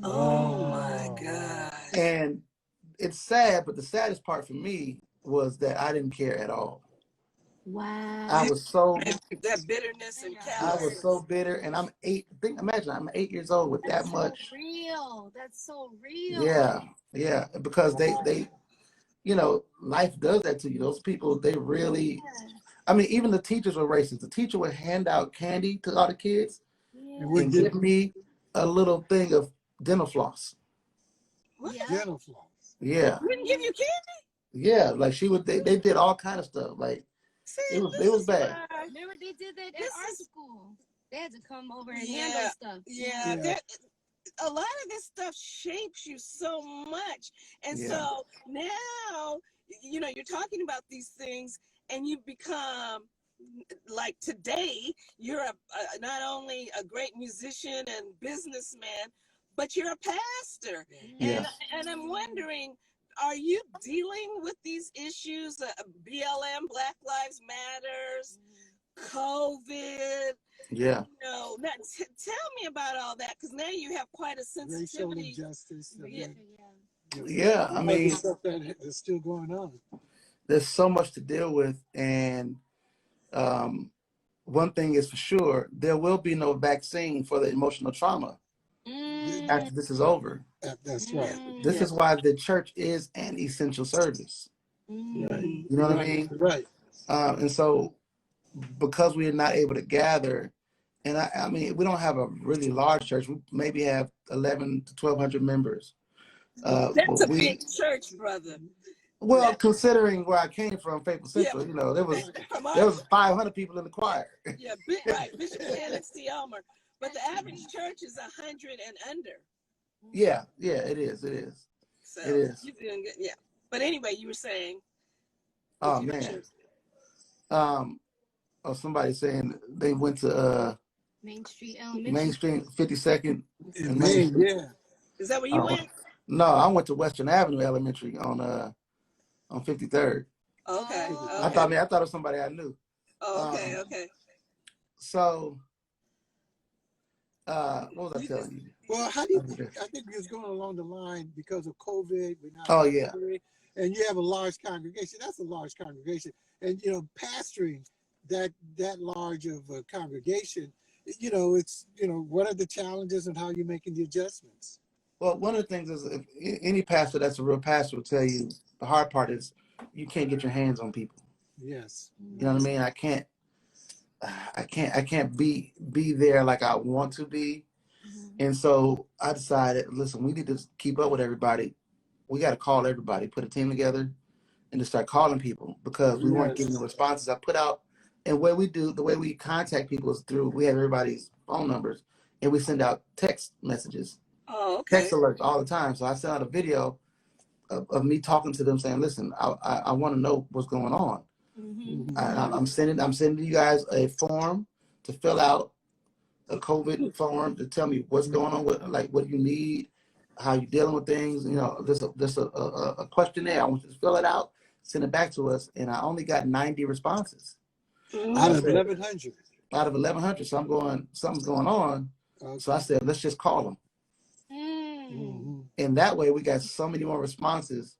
[SPEAKER 1] Oh my God.
[SPEAKER 4] And it's sad, but the saddest part for me was that I didn't care at all.
[SPEAKER 2] Wow.
[SPEAKER 4] I was so
[SPEAKER 1] that bitterness and
[SPEAKER 4] I was so bitter, and I'm 8. Imagine I'm 8 years old with that much.
[SPEAKER 2] So real. That's so real.
[SPEAKER 4] Yeah, because they, you know, life does that to you. Those people, they really. I mean, even the teachers were racist. The teacher would hand out candy to all the kids and give me a little thing of dental floss.
[SPEAKER 1] What?
[SPEAKER 3] Dental floss.
[SPEAKER 4] Yeah.
[SPEAKER 1] Wouldn't give you candy?
[SPEAKER 4] Yeah, like she would. They did all kind of stuff. Like it was bad.
[SPEAKER 2] Remember they did that at our school. They had to come over and
[SPEAKER 1] Yeah.
[SPEAKER 2] handle stuff.
[SPEAKER 1] Yeah. A lot of this stuff shapes you so much. And so now, you know, you're talking about these things and you become, like today, you're not only a great musician and businessman, but you're a pastor.
[SPEAKER 4] Yeah.
[SPEAKER 1] And I'm wondering, are you dealing with these issues, BLM, Black Lives Matters, COVID?
[SPEAKER 3] Yeah.
[SPEAKER 1] You know, tell me about all that, because now you have quite a sensitivity.
[SPEAKER 3] Racial injustice.
[SPEAKER 4] Yeah, I mean,
[SPEAKER 3] stuff that is still going on.
[SPEAKER 4] There's so much to deal with, and one thing is for sure, there will be no vaccine for the emotional trauma after this is over.
[SPEAKER 3] That's right.
[SPEAKER 4] This is why the church is an essential service.
[SPEAKER 3] Right.
[SPEAKER 4] You know what I mean?
[SPEAKER 3] Right.
[SPEAKER 4] And so, because we are not able to gather, and I mean, we don't have a really large church. We maybe have 11 to 1,200 members.
[SPEAKER 1] That's a big church, brother.
[SPEAKER 4] Well, considering where I came from, Faithful Central, you know, there was 500 people in the choir.
[SPEAKER 1] Yeah, right, Bishop and C. Elmer. But the average church is 100 and under.
[SPEAKER 4] Yeah, it is.
[SPEAKER 1] So
[SPEAKER 4] it is.
[SPEAKER 1] You're doing good. Yeah. But anyway, you were saying.
[SPEAKER 4] Oh man. Somebody saying they went to
[SPEAKER 2] Main Street Elementary.
[SPEAKER 4] Main Street 52nd.
[SPEAKER 3] Yeah.
[SPEAKER 1] Is that where you went?
[SPEAKER 4] No, I went to Western Avenue Elementary on 53rd.
[SPEAKER 1] Okay.
[SPEAKER 4] I thought it was somebody I knew.
[SPEAKER 1] Oh, okay.
[SPEAKER 3] So,
[SPEAKER 4] what was I telling you?
[SPEAKER 3] Well, how do you? I think it's going along the line because of COVID. And you have a large congregation. That's a large congregation, and you know, pastoring that large of a congregation. You know, what are the challenges and how you're making the adjustments?
[SPEAKER 4] Well, one of the things is, if any pastor that's a real pastor will tell you, the hard part is you can't get your hands on people.
[SPEAKER 3] Yes.
[SPEAKER 4] You know what I mean? I can't be there like I want to be. And so I decided, listen, we need to keep up with everybody. We got to call everybody, put a team together, and just start calling people, because we weren't getting the responses. I put out, and the way we contact people is through, we have everybody's phone numbers, and we send out text messages.
[SPEAKER 1] Oh, okay.
[SPEAKER 4] Text alerts all the time. So I sent out a video of me talking to them, saying, "Listen, I want to know what's going on. I'm sending you guys a form to fill out, a COVID form to tell me what's going on with, like, what you need, how you dealing with things. You know, there's a questionnaire. I want you to fill it out, send it back to us." And I only got 90 responses
[SPEAKER 3] out of 1,100.
[SPEAKER 4] Out of 1,100. So I'm going, something's going on. Okay. So I said, let's just call them. And that way we got so many more responses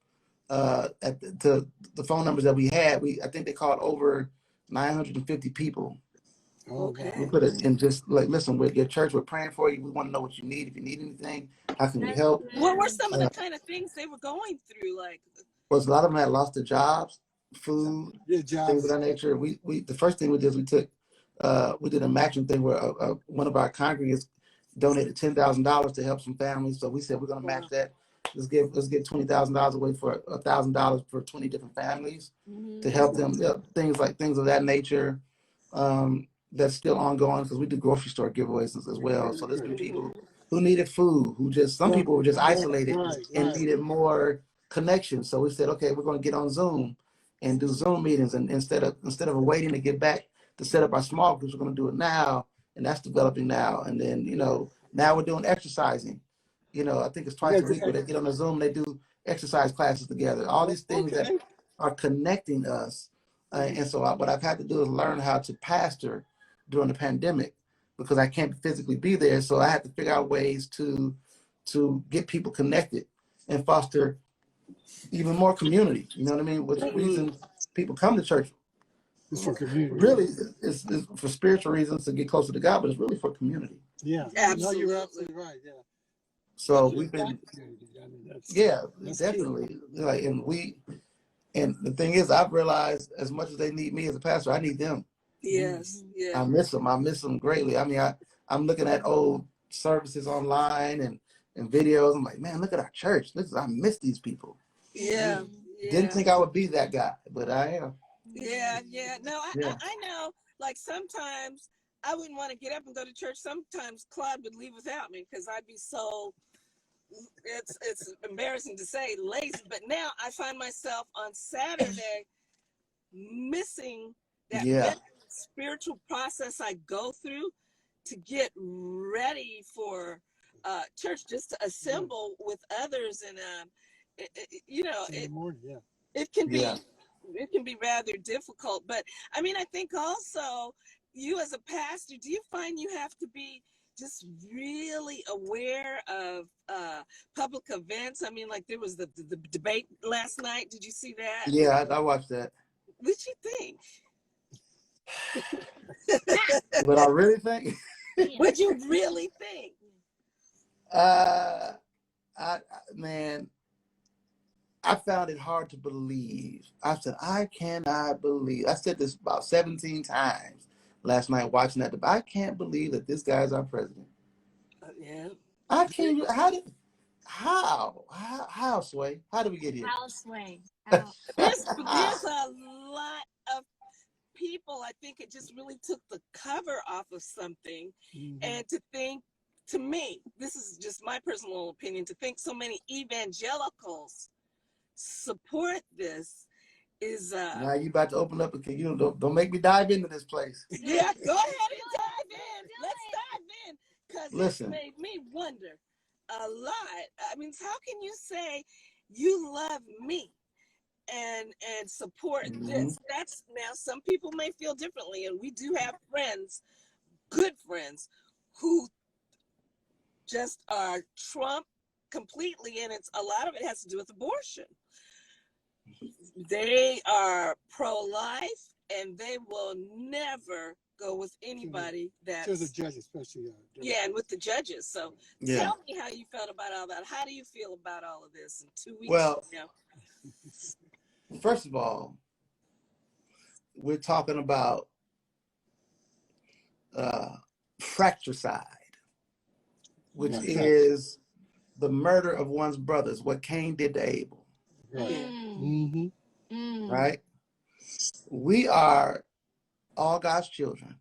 [SPEAKER 4] to the phone numbers that we had. I think they called over 950 people.
[SPEAKER 1] Okay.
[SPEAKER 4] We put it in, just like, listen, with your church, we're praying for you. We want to know what you need. If you need anything, how can we help?
[SPEAKER 1] What were some of the kind of things they were going through? Like,
[SPEAKER 4] was a lot of them had lost their jobs. food,
[SPEAKER 3] Yeah,
[SPEAKER 4] things of
[SPEAKER 3] jobs.
[SPEAKER 4] that nature. We the first thing we did is we did a matching thing where one of our congregants donated $10,000 to help some families. So we said we're going to match that. Let's give $20,000 away for $1,000 for 20 different families to help them. Things of that nature. That's still ongoing because we do grocery store giveaways as well. So there's been people who needed food, some people were just isolated and needed more connection. So we said, okay, we're going to get on Zoom and do Zoom meetings, and instead of waiting to get back to set up our small groups, we're going to do it now, and that's developing now. And then now we're doing exercising. I think it's twice a week where they get on the Zoom, they do exercise classes together. All these things that are connecting us. And so what I've had to do is learn how to pastor during the pandemic because I can't physically be there. So I had to figure out ways to get people connected and foster even more community. You know what I mean? Which reason people come to church?
[SPEAKER 3] It's for community.
[SPEAKER 4] Really, it's for spiritual reasons to get closer to God, but it's really for community.
[SPEAKER 3] Yeah,
[SPEAKER 1] absolutely.
[SPEAKER 3] No, you're absolutely right. Yeah.
[SPEAKER 4] So we've been,
[SPEAKER 3] that's
[SPEAKER 4] definitely like, and the thing is, I've realized as much as they need me as a pastor, I need them.
[SPEAKER 1] Yes, yeah.
[SPEAKER 4] I miss them greatly. I mean, I'm looking at old services online and videos. I'm like, man, look at our church. I miss these people.
[SPEAKER 1] Yeah.
[SPEAKER 4] Didn't think I would be that guy, but I am.
[SPEAKER 1] Yeah. No, I know. Like sometimes I wouldn't want to get up and go to church. Sometimes Claude would leave without me because I'd be so. It's embarrassing to say lazy, but now I find myself on Saturday missing that spiritual process I go through to get ready for church, just to assemble with others, and it can be rather difficult. But I mean, I think also you as a pastor, do you find you have to be just really aware of public events? I mean, like there was the debate last night. Did you see that?
[SPEAKER 4] Yeah, I watched that.
[SPEAKER 1] What did you think?
[SPEAKER 4] What I really think?
[SPEAKER 1] What'd you really think?
[SPEAKER 4] I found it hard to believe. I said, I cannot believe. I said this about 17 times last night watching that debate. I can't believe that this guy's our president.
[SPEAKER 1] Yeah.
[SPEAKER 4] I can't. How, Sway? How did we get here?
[SPEAKER 2] How, Sway?
[SPEAKER 1] There's a lot of people. I think it just really took the cover off of something, and to me, this is just my personal opinion, to think so many evangelicals support this is
[SPEAKER 4] now you about to open up again. Don't make me dive into this place.
[SPEAKER 1] Yeah, go ahead and dive in. Let's dive in, because it made me wonder a lot. I mean, how can you say you love me and support this? That's, now some people may feel differently, and we do have friends, good friends, who just are Trump completely, and a lot of it has to do with abortion. They are pro-life, and they will never go with anybody that's...
[SPEAKER 3] To the judges, especially.
[SPEAKER 1] And with the judges. So tell me how you felt about all that. How do you feel about all of this in 2 weeks?
[SPEAKER 4] Well, first of all, we're talking about fratricide, which is the murder of one's brothers, what Cain did to Abel.
[SPEAKER 3] Right.
[SPEAKER 4] Right? We are all God's children.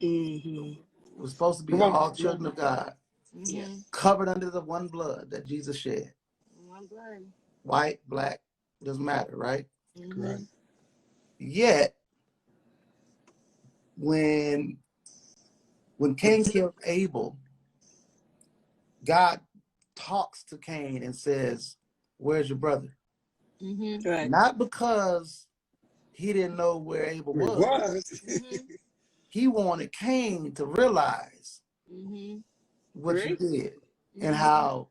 [SPEAKER 4] We're supposed to be all children of God, covered under the one blood that Jesus shed.
[SPEAKER 2] One blood.
[SPEAKER 4] White, black, doesn't matter, right?
[SPEAKER 3] Right.
[SPEAKER 4] Yet, when Cain killed Abel, God talks to Cain and says, "Where's your brother?"
[SPEAKER 1] Right.
[SPEAKER 4] Not because he didn't know where Abel was. He wanted Cain to realize what you did and how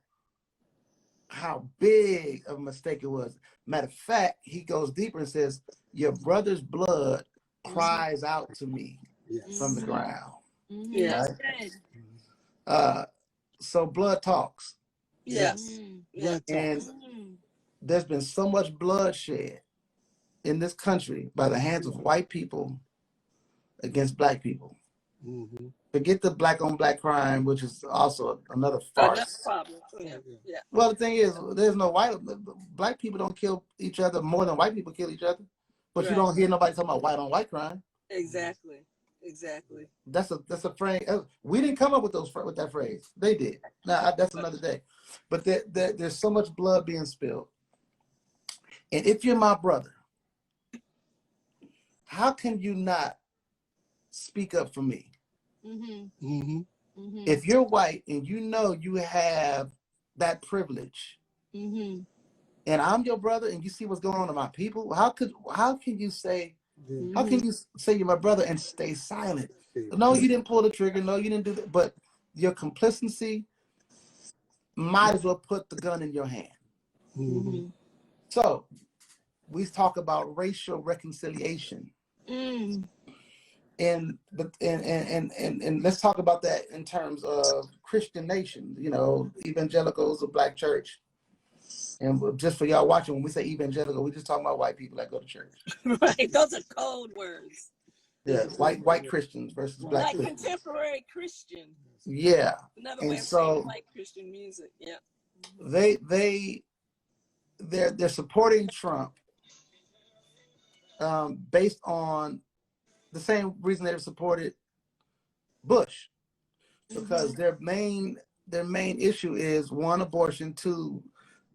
[SPEAKER 4] big of a mistake it was. Matter of fact, he goes deeper and says, "Your brother's blood cries out to me from the ground." Right? So blood talks.
[SPEAKER 1] Yes.
[SPEAKER 3] Blood talks.
[SPEAKER 4] And there's been so much bloodshed in this country by the hands of white people against black people.
[SPEAKER 3] Mm-hmm.
[SPEAKER 4] Forget the black on black crime, which is also another farce.
[SPEAKER 1] Problem. Yeah. Yeah.
[SPEAKER 4] Well, the thing is, there's no black people don't kill each other more than white people kill each other. But you don't hear nobody talking about white on white crime.
[SPEAKER 1] Exactly. Exactly.
[SPEAKER 4] That's a phrase. We didn't come up with that phrase. They did. Now that's another day. But there's so much blood being spilled. And if you're my brother, how can you not speak up for me?
[SPEAKER 2] Mm-hmm.
[SPEAKER 3] Mm-hmm.
[SPEAKER 2] Mm-hmm.
[SPEAKER 4] If you're white and you know you have that privilege,
[SPEAKER 2] mm-hmm.
[SPEAKER 4] and I'm your brother and you see what's going on to my people, how can you say you're my brother and stay silent? No, you didn't pull the trigger. No, you didn't do that. But your complicity might as well put the gun in your hand.
[SPEAKER 3] Mm-hmm.
[SPEAKER 4] So we talk about racial reconciliation.
[SPEAKER 2] Mm.
[SPEAKER 4] And let's talk about that in terms of Christian nation, evangelicals, a black church. And just for y'all watching, when we say evangelical, we just talking about white people that go to church.
[SPEAKER 1] Right, those are code words.
[SPEAKER 4] Yeah, white Christians versus black
[SPEAKER 1] like
[SPEAKER 4] Christians.
[SPEAKER 1] Contemporary Christian.
[SPEAKER 4] Yeah.
[SPEAKER 1] Another way of saying white Christian music. Yeah.
[SPEAKER 4] They're supporting Trump based on the same reason they've supported Bush, because their main issue is 1, abortion, 2,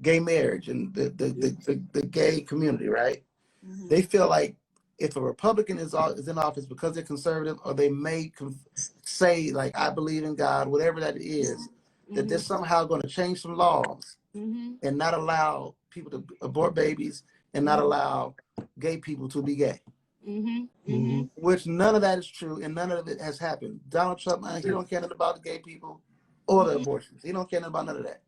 [SPEAKER 4] gay marriage, and the gay community, right?
[SPEAKER 1] Mm-hmm.
[SPEAKER 4] They feel like if a Republican is in office because they're conservative, or they may say like, I believe in God, whatever that is, that they're somehow going to change some laws and not allow people to abort babies and not allow gay people to be gay. Which none of that is true, and none of it has happened. Donald Trump, man, he don't care nothing about the gay people or the abortions. He don't care nothing about none of that.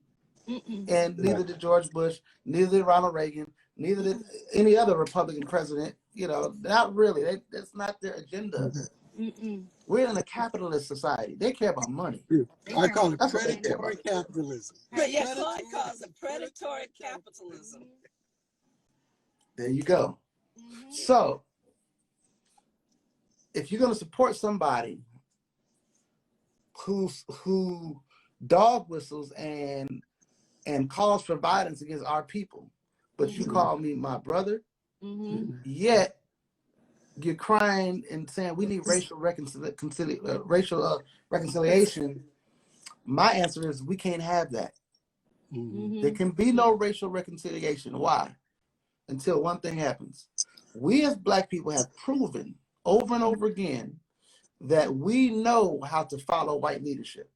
[SPEAKER 4] And neither did George Bush, neither did Ronald Reagan, neither did any other Republican president. Not really. That's not their agenda. We're in a capitalist society. They care about money.
[SPEAKER 3] I call it predatory capitalism.
[SPEAKER 1] But yes, Claude calls it predatory capitalism.
[SPEAKER 4] There you go. So, if you're going to support somebody who dog whistles and calls for violence against our people, but you call me my brother, yet you're crying and saying we need racial reconciliation, my answer is we can't have that. There can be no racial reconciliation. Why? Until one thing happens. We as black people have proven over and over again that we know how to follow white leadership.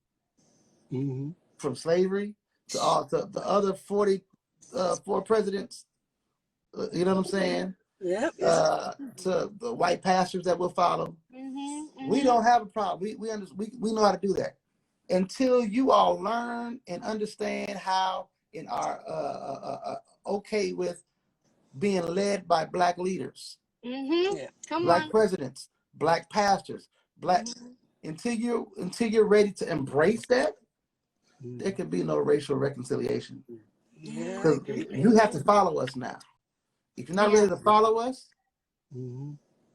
[SPEAKER 4] From slavery to the other 44 presidents, you know what I'm saying?
[SPEAKER 1] Yep.
[SPEAKER 4] To the white pastors that will follow. We don't have a problem. We know how to do that. Until you all learn and understand how and are okay with being led by black leaders, black presidents, black pastors, until you're ready to embrace that, there can be no racial reconciliation. Because you have to follow us now. If you're not ready to follow us,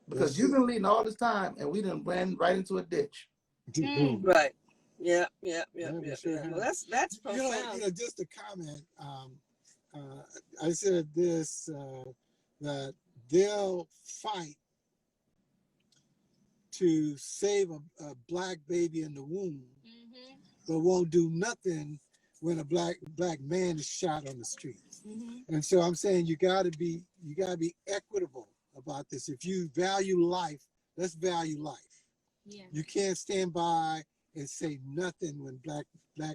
[SPEAKER 4] because you've been leading all this time and we done ran right into a ditch.
[SPEAKER 1] Right. Yeah. Well, that's profound.
[SPEAKER 3] Just a comment. I said this, that they'll fight to save a black baby in the womb, but won't do nothing when a black man is shot on the street. And so I'm saying you gotta be equitable about this. If you value life, let's value life. You can't stand by and say nothing when black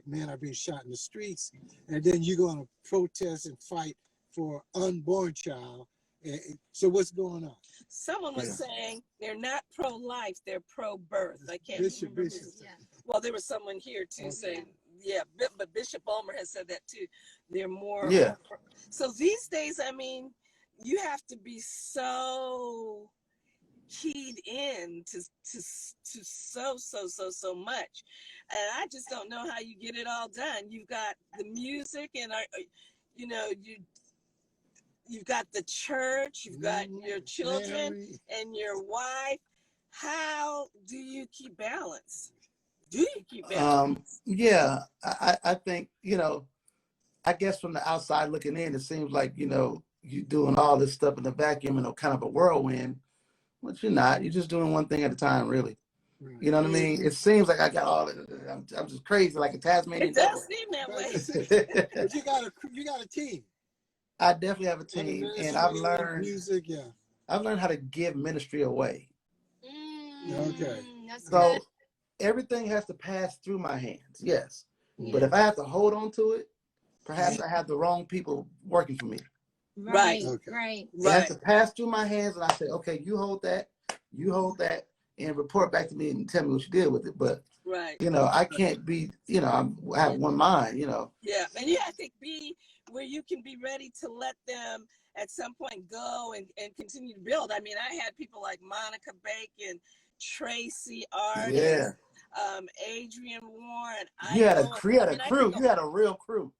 [SPEAKER 3] men are being shot in the streets, and then you're gonna protest and fight for unborn child. So what's going on?
[SPEAKER 1] Someone was saying they're not pro-life, they're pro-birth. I can't remember. Well, there was someone here too saying, but Bishop Ulmer has said that too. They're more. So these days, I mean, you have to be so keyed in to so much, and I just don't know how you get it all done. You've got the music, and you've got the church, you've got your children and your wife. How do you keep balance? Do you keep balance?
[SPEAKER 4] Yeah, I think, you know, I guess from the outside looking in, it seems like, you know, you're doing all this stuff in the vacuum and kind of a whirlwind, but you're not. You're just doing one thing at a time, really. You know what I mean? It seems like I got all. I'm just crazy, like a Tasmanian devil.
[SPEAKER 1] It does seem that way.
[SPEAKER 3] But you got a team.
[SPEAKER 4] I definitely have a team, and I've learned
[SPEAKER 3] music.
[SPEAKER 4] I've learned how to give ministry away.
[SPEAKER 3] Okay.
[SPEAKER 4] So everything has to pass through my hands, yes. But if I have to hold on to it, perhaps I have the wrong people working for me.
[SPEAKER 2] Right.
[SPEAKER 3] Okay.
[SPEAKER 2] Right.
[SPEAKER 4] It has to pass through my hands, and I say, okay, you hold that, and report back to me and tell me what you did with it. But you know, I can't be, you know, I have one mind, you know.
[SPEAKER 1] Yeah, and you have to be where you can be ready to let them at some point go and continue to build. I mean, I had people like Monica Bacon, Tracy Artist, Adrian Warren.
[SPEAKER 4] You had a crew. You had a real crew.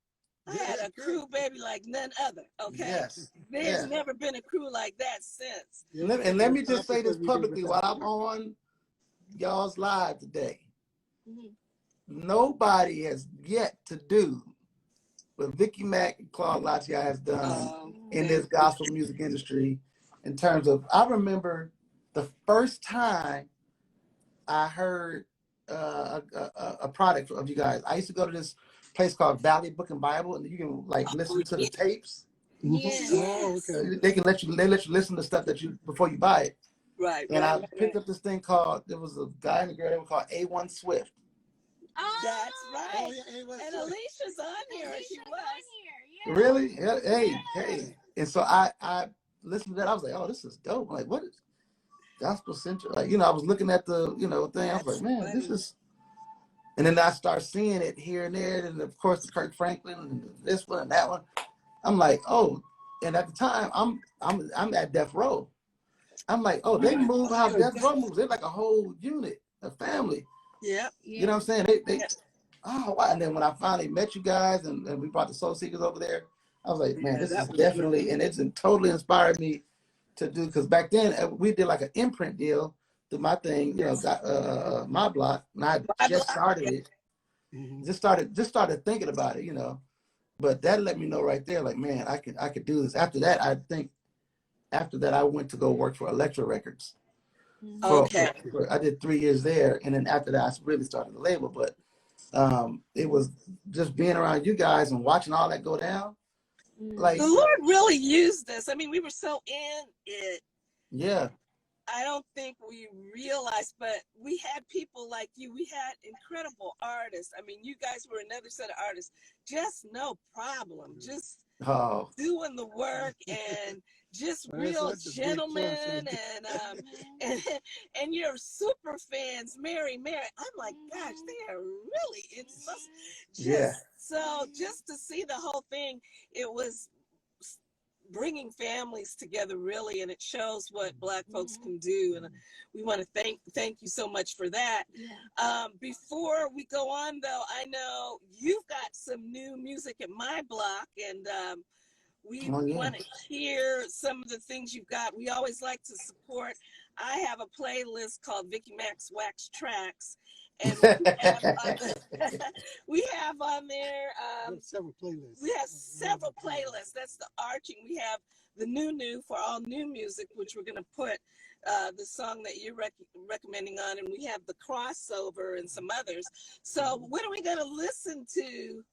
[SPEAKER 1] I had a crew, baby, like none other. Okay.
[SPEAKER 4] Yes.
[SPEAKER 1] There's never been a crew like that since.
[SPEAKER 4] And let me just say this publicly while I'm on y'all's live today. Nobody has yet to do what Vicki Mack and Claude Lataillade has done in this gospel music industry. In terms of, I remember the first time I heard a product of you guys. I used to go to this place called Valley Book and Bible, and you can like listen to the tapes.
[SPEAKER 2] Yes.
[SPEAKER 3] Oh, okay.
[SPEAKER 4] They let you listen to stuff that you before you buy it.
[SPEAKER 1] Right.
[SPEAKER 4] And I picked up this thing called, there was a guy and a girl, they were called A1 Swift.
[SPEAKER 1] Oh, that's right.
[SPEAKER 3] Oh, yeah,
[SPEAKER 1] and Alicia's on here. She was.
[SPEAKER 2] Yeah.
[SPEAKER 4] Really? Hey. And so I listened to that. I was like, oh, this is dope. I'm like, what is gospel central? Like, you know, I was looking at the, you know, thing. I was like, man, this is. And then I start seeing it here and there. And of course, the Kirk Franklin and this one and that one. I'm like, oh. And at the time, I'm at Death Row. I'm like, oh, they move how Death Row moves. They're like a whole unit, a family.
[SPEAKER 1] Yeah.
[SPEAKER 4] You know what I'm saying? They oh, wow. And then when I finally met you guys and we brought the Soul Seekers over there, I was like, man, this is definitely, and it's totally inspired me to do, because back then we did like an imprint deal through my thing, you know, got my block, and I just started it. Just started thinking about it, you know. But that let me know right there, like, man, I could do this. After that, I went to go work for Elektra Records.
[SPEAKER 1] Okay.
[SPEAKER 4] I did 3 years there, and then after that, I really started the label. But it was just being around you guys and watching all that go down. Like,
[SPEAKER 1] the Lord really used this. I mean, we were so in it.
[SPEAKER 4] Yeah.
[SPEAKER 1] I don't think we realized, but we had people like you. We had incredible artists. I mean, you guys were another set of artists. Just no problem. Just doing the work and just real gentlemen and your super fans, Mary. I'm like, gosh, they are really in so just to see the whole thing, it was bringing families together, really, and it shows what Black folks can do, and we want to thank you so much for that. Before we go on, though, I know you've got some new music at my block, and we want to hear some of the things you've got. We always like to support. I have a playlist called Vicki Mack's Wax Tracks, and we have on there
[SPEAKER 3] several playlists.
[SPEAKER 1] We have several playlists. That's the arching. We have the new for all new music, which we're going to put the song that you're recommending on, and we have the crossover and some others. So what are we going to listen to?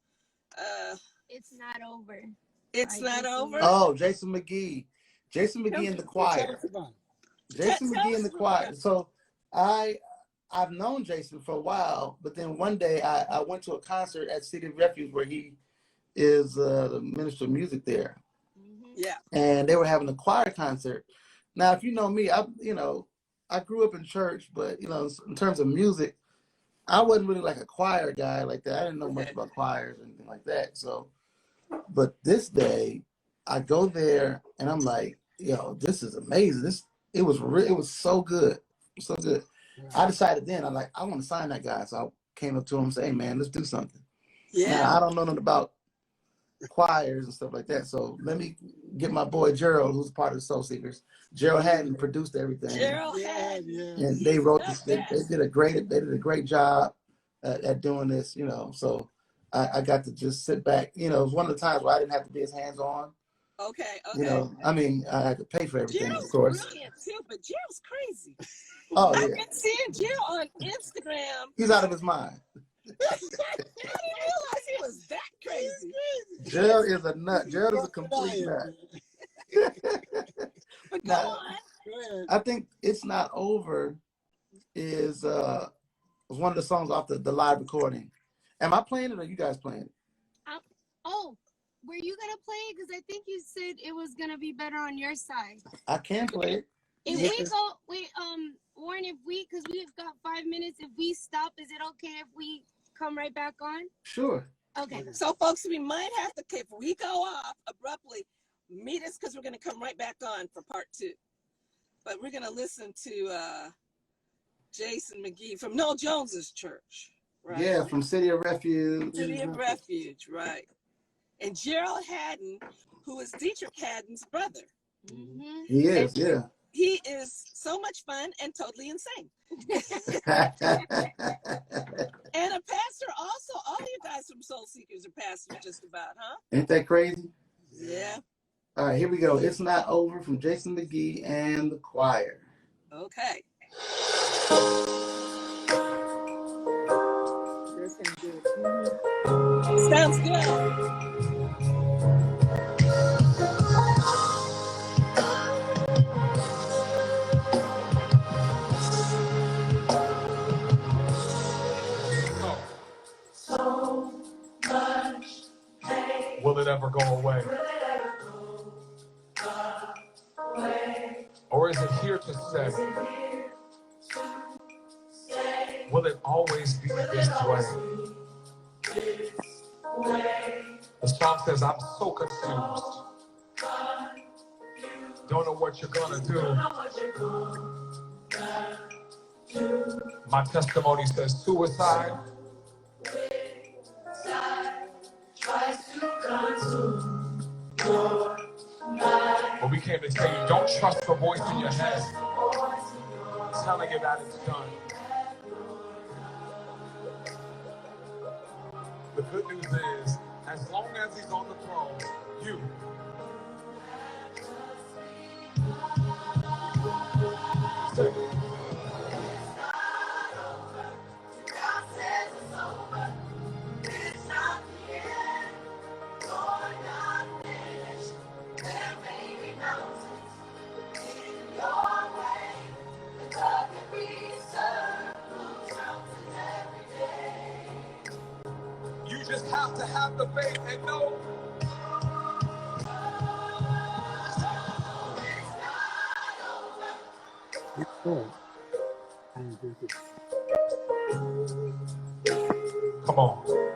[SPEAKER 2] It's Not Over.
[SPEAKER 1] It's Not Over?
[SPEAKER 4] Oh, Jason McGee in the choir. Jason McGee in the choir. So I've known Jason for a while, but then one day I went to a concert at City of Refuge where he is the minister of music there.
[SPEAKER 1] Yeah.
[SPEAKER 4] And they were having a choir concert. Now, if you know me, I grew up in church, but you know, in terms of music, I wasn't really like a choir guy like that. I didn't know much about choirs or anything like that. So, but this day I go there and I'm like, yo, this is amazing. It was so good. So good. I decided then, I want to sign that guy. So I came up to him and said, hey, man, let's do something. Yeah. Now, I don't know nothing about choirs and stuff like that. So let me get my boy Gerald, who's part of the Soul Seekers. Gerald hadn't produced everything.
[SPEAKER 1] Gerald Hadden.
[SPEAKER 4] And they wrote this. They did a great job at doing this. You know, so I got to just sit back. You know, it was one of the times where I didn't have to be his hands on.
[SPEAKER 1] Okay.
[SPEAKER 4] You know, I mean, I had to pay for everything,
[SPEAKER 1] Gerald's
[SPEAKER 4] of course.
[SPEAKER 1] Brilliant too, but Gerald's crazy.
[SPEAKER 4] Oh yeah.
[SPEAKER 1] I've been seeing Gerald on Instagram.
[SPEAKER 4] He's out of his mind.
[SPEAKER 1] I didn't realize he was that crazy.
[SPEAKER 4] Gerald is a nut. Gerald is a complete nut.
[SPEAKER 1] But go on.
[SPEAKER 4] I think It's Not Over is one of the songs off the live recording. Am I playing it or you guys playing it?
[SPEAKER 2] Were you gonna play it? Because I think you said it was gonna be better on your side.
[SPEAKER 4] I can play it.
[SPEAKER 2] If we go, Warren, because we've got 5 minutes, if we stop, is it okay if we come right back on?
[SPEAKER 4] Sure.
[SPEAKER 2] Okay.
[SPEAKER 1] So, folks, we might have to, if we go off abruptly, meet us because we're going to come right back on for part 2. But we're going to listen to Jason McGee from Noel Jones's church, right?
[SPEAKER 4] Yeah, from City of Refuge.
[SPEAKER 1] City of Refuge, right. And Gerald Hadden, who is Dietrich Hadden's brother.
[SPEAKER 2] Mm-hmm.
[SPEAKER 4] He is, yeah.
[SPEAKER 1] He is so much fun and totally insane. And a pastor also. All you guys from Soul Seekers are pastors just about, huh?
[SPEAKER 4] Ain't that crazy?
[SPEAKER 1] Yeah.
[SPEAKER 4] All right, here we go. It's Not Over from Jason McGee and the choir.
[SPEAKER 1] Okay. Sounds good.
[SPEAKER 5] Will it ever go away? Or is it here to stay? Will it always be this way? The song says, I'm so confused. Don't know what you're gonna do. My testimony says suicide. But we came to tell you, don't trust the voice in your head telling you that it's done. The good news is, as long as he's on the throne, you say, you just have to have the faith and know. Come on.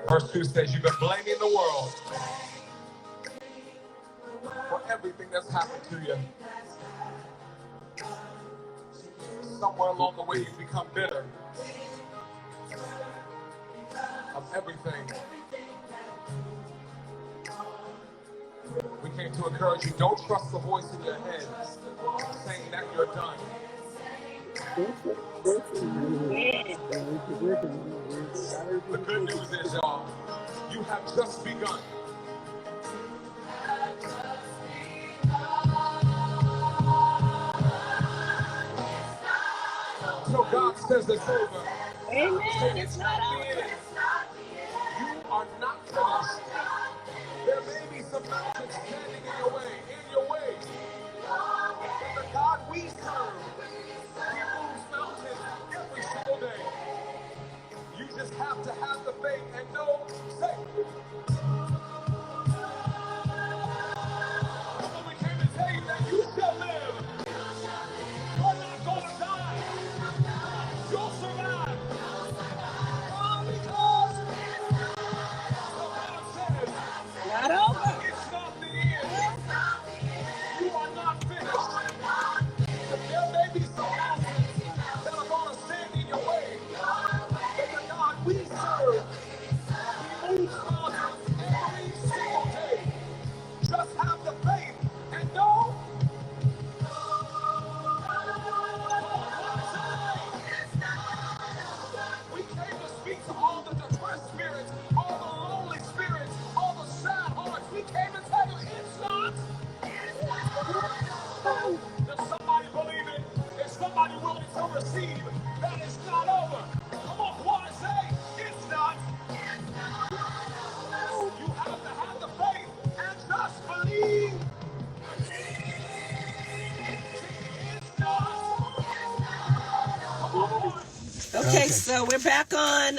[SPEAKER 5] Verse 2 says, you've been blaming the world for everything that's happened to you. Somewhere along the way, you've become bitter of everything. We came to encourage you, don't trust the voice in your head saying that you're done. The good news is, y'all, you have just begun. So God says it's over.
[SPEAKER 1] Amen. It's not over.
[SPEAKER 5] You are not finished. There may be some mountains standing in your way. But the God we serve, He moves mountains every single day. You just have to have the faith and know, say. We came to tell you that you shall live. You're not going to die. You'll survive. Oh, because
[SPEAKER 1] Okay, so we're back on.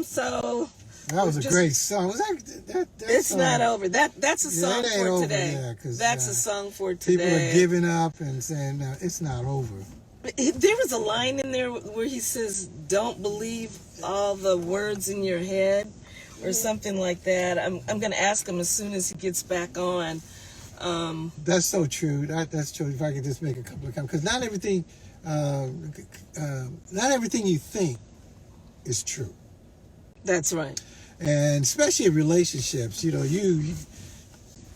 [SPEAKER 1] So
[SPEAKER 3] that was a great song. Was that
[SPEAKER 1] it's
[SPEAKER 3] song?
[SPEAKER 1] Not Over. That's a song
[SPEAKER 3] it ain't
[SPEAKER 1] for
[SPEAKER 3] over,
[SPEAKER 1] today.
[SPEAKER 3] Yeah,
[SPEAKER 1] that's a song for today.
[SPEAKER 3] People are giving up and saying it's not over.
[SPEAKER 1] There was a line in there where he says, "Don't believe all the words in your head," or something like that. I'm gonna ask him as soon as he gets back on.
[SPEAKER 3] That's so true. That's true. If I could just make a couple of comments, because not everything you think is true.
[SPEAKER 1] That's right.
[SPEAKER 3] And especially in relationships,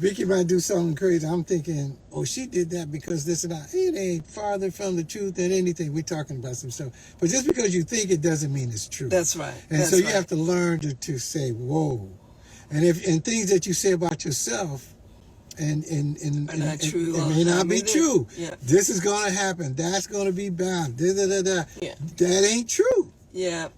[SPEAKER 3] Vicki might do something crazy. I'm thinking, oh, she did that because this and that. It ain't farther from the truth than anything. We're talking about some stuff. But just because you think it doesn't mean it's true.
[SPEAKER 1] That's right.
[SPEAKER 3] And so you have to learn to say, whoa. And things that you say about yourself and
[SPEAKER 1] not true.
[SPEAKER 3] It may not be true.
[SPEAKER 1] Yeah.
[SPEAKER 3] This is going to happen. That's going to be bad. Da, da, da, da.
[SPEAKER 1] Yeah.
[SPEAKER 3] That ain't true.
[SPEAKER 1] Yeah.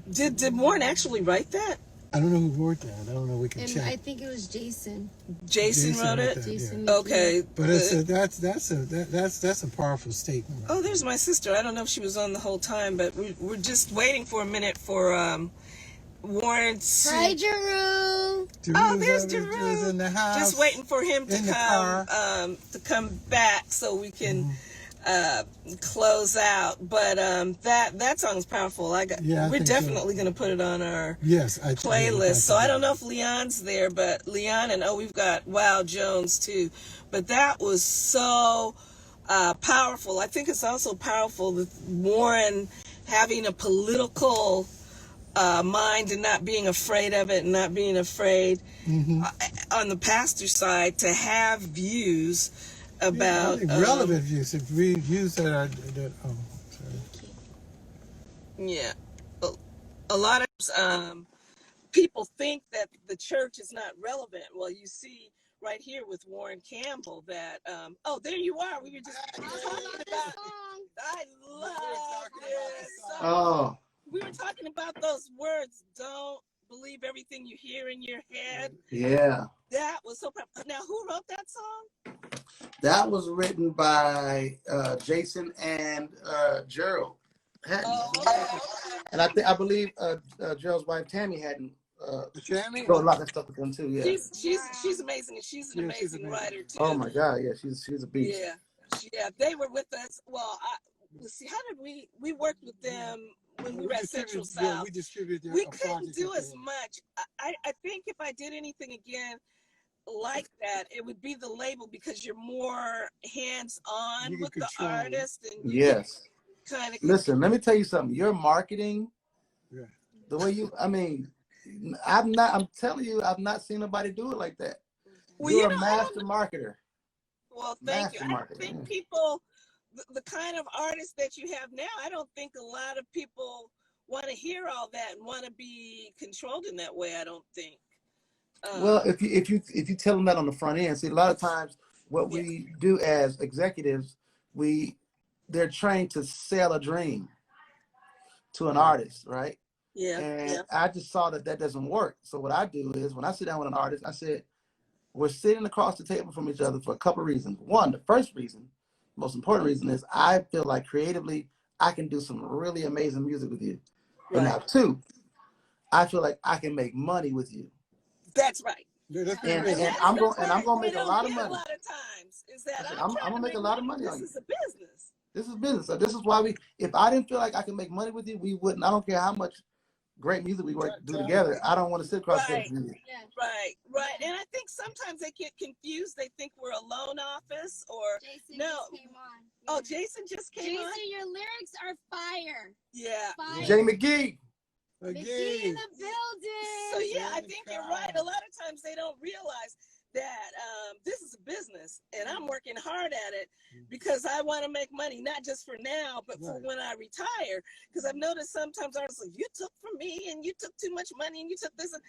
[SPEAKER 1] Did Warryn actually write that?
[SPEAKER 3] I don't know who wrote that. I don't know. We can check.
[SPEAKER 2] I think it was Jason.
[SPEAKER 1] Jason wrote it.
[SPEAKER 3] That,
[SPEAKER 2] Jason.
[SPEAKER 3] yeah.
[SPEAKER 1] Okay.
[SPEAKER 3] But that's a powerful statement.
[SPEAKER 1] Oh, there's my sister. I don't know if she was on the whole time, but we're just waiting for a minute for Warryn to...
[SPEAKER 2] Hi, Jeru.
[SPEAKER 1] Oh, there's Jeru.
[SPEAKER 3] Jeru's in the house.
[SPEAKER 1] Just waiting for him to come back so we can close out. But that song is powerful. We're definitely going to put it on our playlist. So I don't know if Leon's there, but Leon, and we've got Wow Jones too. But that was so powerful. I think it's also powerful that Warryn having a political mind and not being afraid of it, and not being afraid on the pastor side to have views about
[SPEAKER 3] relevant views, views that are
[SPEAKER 1] a lot of people think that the church is not relevant. Well, you see right here with Warryn Campbell that there you are. We were just talking about. I love this song. We were talking about those words. Don't believe everything you hear in your head.
[SPEAKER 4] Yeah.
[SPEAKER 1] That was so powerful. Now, who wrote that song?
[SPEAKER 4] That was written by Jason and Gerald. And I believe Gerald's wife Tammy hadn't
[SPEAKER 3] Tammy
[SPEAKER 4] wrote a lot of stuff with them too. Yeah.
[SPEAKER 1] She's amazing. She's an amazing writer too.
[SPEAKER 4] Oh my God, yeah, she's a beast.
[SPEAKER 1] Yeah, they were with us. Well, let's see, how did we worked with them when we were at Central South?
[SPEAKER 3] Yeah, we distributed.
[SPEAKER 1] We couldn't do as much. I think if I did anything again like that, it would be the label, because you're more hands-on with the artist. And
[SPEAKER 4] yes.
[SPEAKER 1] Kind of.
[SPEAKER 4] Listen, let me tell you something. Your marketing, the way I'm telling you, I've not seen nobody do it like that.
[SPEAKER 1] Well,
[SPEAKER 4] you're a master marketer.
[SPEAKER 1] Well, thank you. I don't think people, the kind of artists that you have now, I don't think a lot of people want to hear all that and want to be controlled in that way. I don't think.
[SPEAKER 4] Well, if you tell them that on the front end, see, a lot of times what we do as executives, they're trained to sell a dream to an artist, right?
[SPEAKER 1] Yeah.
[SPEAKER 4] And I just saw that doesn't work. So what I do is, when I sit down with an artist, I said, we're sitting across the table from each other for a couple of reasons. One, the first reason, most important reason, is I feel like creatively I can do some really amazing music with you. Right. And now two, I feel like I can make money with you.
[SPEAKER 1] That's right.
[SPEAKER 4] And I'm gonna make a lot of money.
[SPEAKER 1] A lot of times is that
[SPEAKER 4] I'm gonna make a lot of money on you.
[SPEAKER 1] This is a business.
[SPEAKER 4] This is business. So this is why if I didn't feel like I could make money with you, we wouldn't. I don't care how much great music we do together. I don't want to sit across the table with you.
[SPEAKER 1] Right. And I think sometimes they get confused. They think we're a loan office or
[SPEAKER 2] Jason
[SPEAKER 1] no.
[SPEAKER 2] Just came on.
[SPEAKER 1] Oh, Jason just came on.
[SPEAKER 2] Jason, your lyrics are fire.
[SPEAKER 1] Yeah.
[SPEAKER 2] Fire.
[SPEAKER 4] Jay McGee.
[SPEAKER 2] McGee in the building.
[SPEAKER 1] So I think you're right. A lot of times they don't realize that this is a business, and I'm working hard at it because I want to make money, not just for now, but for when I retire. Because I've noticed sometimes artists like, you took from me, and you took too much money, and you took this. And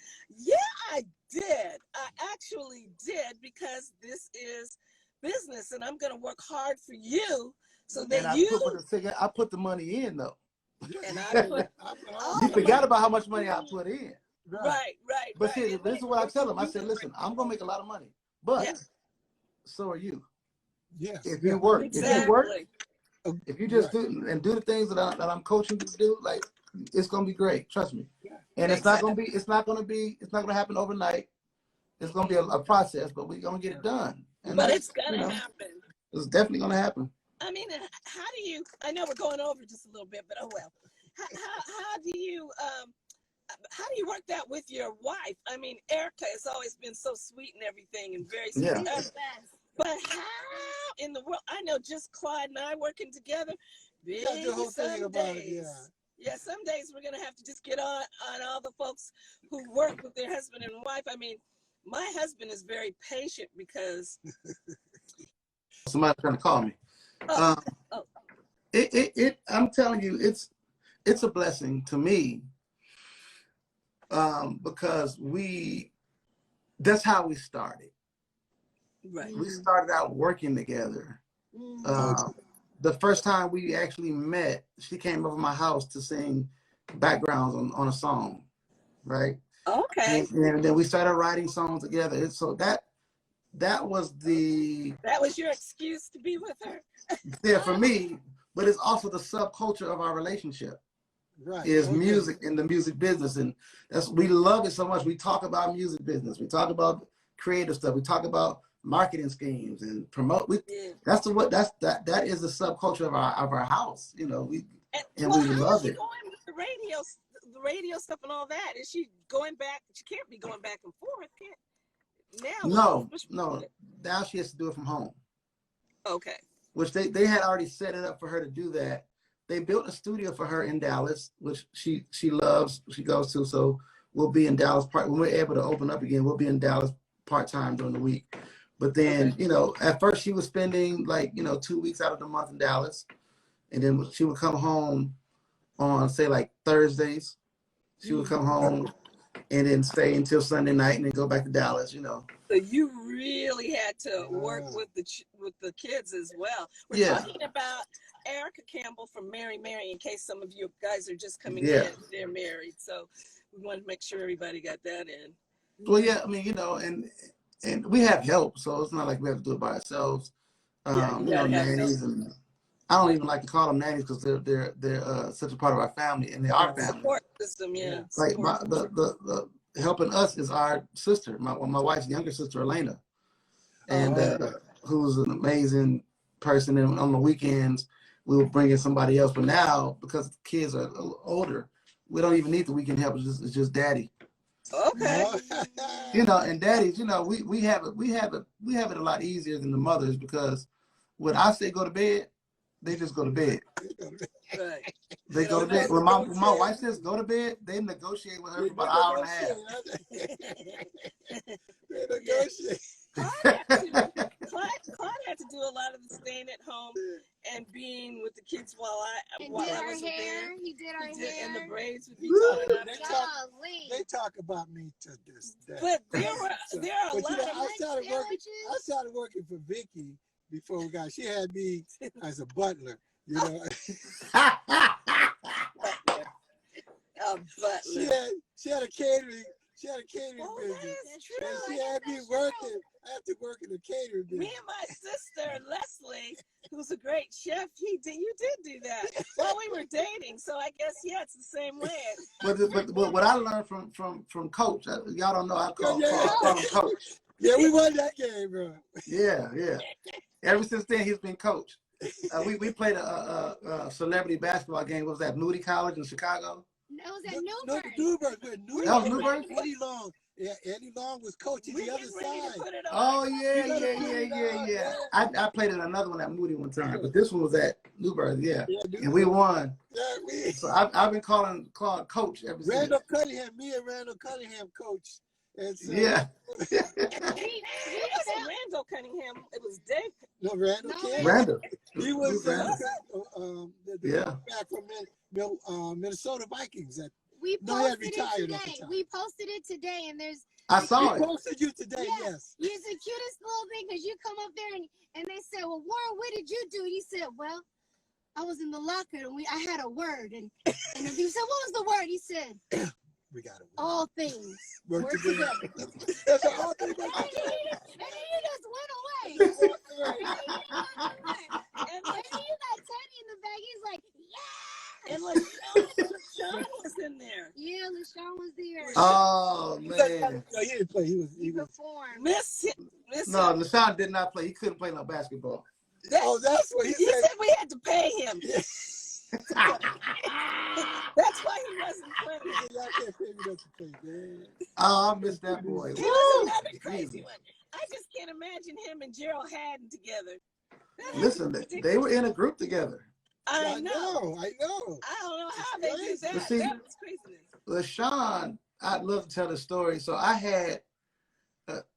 [SPEAKER 1] I did. I actually did, because this is business, and I'm going to work hard for you so that
[SPEAKER 4] I put the money in, though.
[SPEAKER 1] And I put,
[SPEAKER 4] you forgot about how much money I put in.
[SPEAKER 1] Right.
[SPEAKER 4] But see, this is what I tell them. I said, listen, I'm gonna make a lot of money, but so are you.
[SPEAKER 3] Yes.
[SPEAKER 4] If you work,
[SPEAKER 1] exactly.
[SPEAKER 4] if you just do the things that I'm coaching you to do, like it's gonna be great. Trust me.
[SPEAKER 3] Yeah.
[SPEAKER 4] And it's not gonna happen overnight. It's gonna be a process, but we're gonna get it done. And
[SPEAKER 1] but it's gonna happen.
[SPEAKER 4] It's definitely gonna happen.
[SPEAKER 1] I mean, how do you? I know we're going over just a little bit, but oh well. How do you work that with your wife? I mean, Erica has always been so sweet and everything, and very sweet.
[SPEAKER 4] Yeah.
[SPEAKER 1] But how in the world? I know just Claude and I working together. Big
[SPEAKER 3] the whole thing about it, yeah.
[SPEAKER 1] Yeah, some days we're gonna have to just get on all the folks who work with their husband and wife. I mean, my husband is very patient because
[SPEAKER 4] somebody's trying to call me. I'm telling you, it's a blessing to me because that's how we started.
[SPEAKER 1] Right.
[SPEAKER 4] We started out working together. The first time we actually met, she came over my house to sing backgrounds on a song, right?
[SPEAKER 1] Okay.
[SPEAKER 4] And then we started writing songs together. So that was
[SPEAKER 1] your excuse to be with her.
[SPEAKER 4] Yeah, for me, but it's also the subculture of our relationship.
[SPEAKER 3] Right.
[SPEAKER 4] Is music in the music business, and we love it so much. We talk about music business. We talk about creative stuff. We talk about marketing schemes and promote. That is the subculture of our house. You know, we love it.
[SPEAKER 1] Going with the radio stuff and all that. Is she going back? She can't be going back and forth.
[SPEAKER 4] No. Now she has to do it from home.
[SPEAKER 1] Okay.
[SPEAKER 4] Which they had already set it up for her to do that. They built a studio for her in Dallas, which she loves. She goes to. So we'll be in Dallas when we're able to open up again. We'll be in Dallas part-time during the week. But then, at first she was spending 2 weeks out of the month in Dallas. And then she would come home on, say, Thursdays. She would come home and then stay until Sunday night and then go back to Dallas, So
[SPEAKER 1] you really had to work with the kids as well. We're talking about Erica Campbell from Mary, in case some of you guys are just coming in. They're married. So we wanted to make sure everybody got that in.
[SPEAKER 4] Well, yeah, I mean, and we have help, so it's not like we have to do it by ourselves. Nannies, and I don't even like to call them nannies because they're such a part of our family, and they are family.
[SPEAKER 1] Support system, yeah.
[SPEAKER 4] Like the helping us is our sister, my wife's younger sister, Elena, and who's an amazing person. And on the weekends, we will bring in somebody else. But now, because the kids are older, we don't even need the weekend help. It's just daddy.
[SPEAKER 1] Okay.
[SPEAKER 4] And daddies, we have it a lot easier than the mothers because when I say go to bed, they just go to bed.
[SPEAKER 1] Right.
[SPEAKER 4] They go to bed. When my wife says go to bed, they negotiate with her for about an hour and a half.
[SPEAKER 3] They negotiate.
[SPEAKER 1] Claude had to do a lot of the staying at home and being with the kids while I was there.
[SPEAKER 2] He did our hair.
[SPEAKER 1] And the braids would be
[SPEAKER 3] They talk about me to this day.
[SPEAKER 1] But there are a lot of
[SPEAKER 3] I started working for Vicki before we got. She had me as a butler. She had a catering. She had a catering business. And she had me working. I have to work in the catering business.
[SPEAKER 1] Me and my sister Leslie, who's a great chef, you did do that while we were dating. So I guess it's the same way.
[SPEAKER 4] But what I learned from Coach, y'all don't know I call him Coach.
[SPEAKER 3] Yeah, we won that game, bro.
[SPEAKER 4] Yeah. Ever since then, he's been coach. We played a celebrity basketball game. What was that? Moody College in Chicago.
[SPEAKER 2] That was at Newburgh.
[SPEAKER 3] Newburgh.
[SPEAKER 4] That was Newburgh?
[SPEAKER 3] Eddie Long. Yeah, Eddie Long was coaching the other side.
[SPEAKER 4] Oh, yeah. I played in another one at Moody one time, but this one was at Newburgh, and we won.
[SPEAKER 3] Yeah,
[SPEAKER 4] So I've been calling Claude Coach ever since.
[SPEAKER 3] Me and Randall Cunningham coached. And so,
[SPEAKER 1] it wasn't Randall Cunningham. It was Dave.
[SPEAKER 3] No, Randall.
[SPEAKER 4] Randall.
[SPEAKER 3] He was back from Minnesota Vikings.
[SPEAKER 2] We posted it today. We posted it today, and there's.
[SPEAKER 4] I saw it.
[SPEAKER 3] We posted you today. Yes.
[SPEAKER 2] He's the cutest little thing because you come up there and they said, "Well, Warren, what did you do?" He said, "Well, I was in the locker and I had a word." And he said, "What was the word?" He said,
[SPEAKER 3] "We got it.
[SPEAKER 2] All things work together."
[SPEAKER 3] That's all things work
[SPEAKER 2] together. And then you just went away. And then you got Teddy in the back. He's like, "Yeah."
[SPEAKER 1] And like Sean in there.
[SPEAKER 2] Yeah, LaShawn was there.
[SPEAKER 4] Oh man.
[SPEAKER 3] No, he didn't play. He was
[SPEAKER 2] performed.
[SPEAKER 1] Miss him.
[SPEAKER 4] No, LaShawn did not play. He couldn't play no basketball.
[SPEAKER 3] that's what he said.
[SPEAKER 1] said we had to pay him. That's why he wasn't playing.
[SPEAKER 3] Y'all can't pay me not to play, man.
[SPEAKER 4] Oh, I missed that boy.
[SPEAKER 1] He was another crazy one. I just can't imagine him and Gerald Haddon together.
[SPEAKER 4] Listen, they were in a group together.
[SPEAKER 1] I know.
[SPEAKER 3] I know.
[SPEAKER 1] I don't know how they did that.
[SPEAKER 4] But see,
[SPEAKER 1] That was craziness.
[SPEAKER 4] LaShawn, I'd love to tell the story. So I had,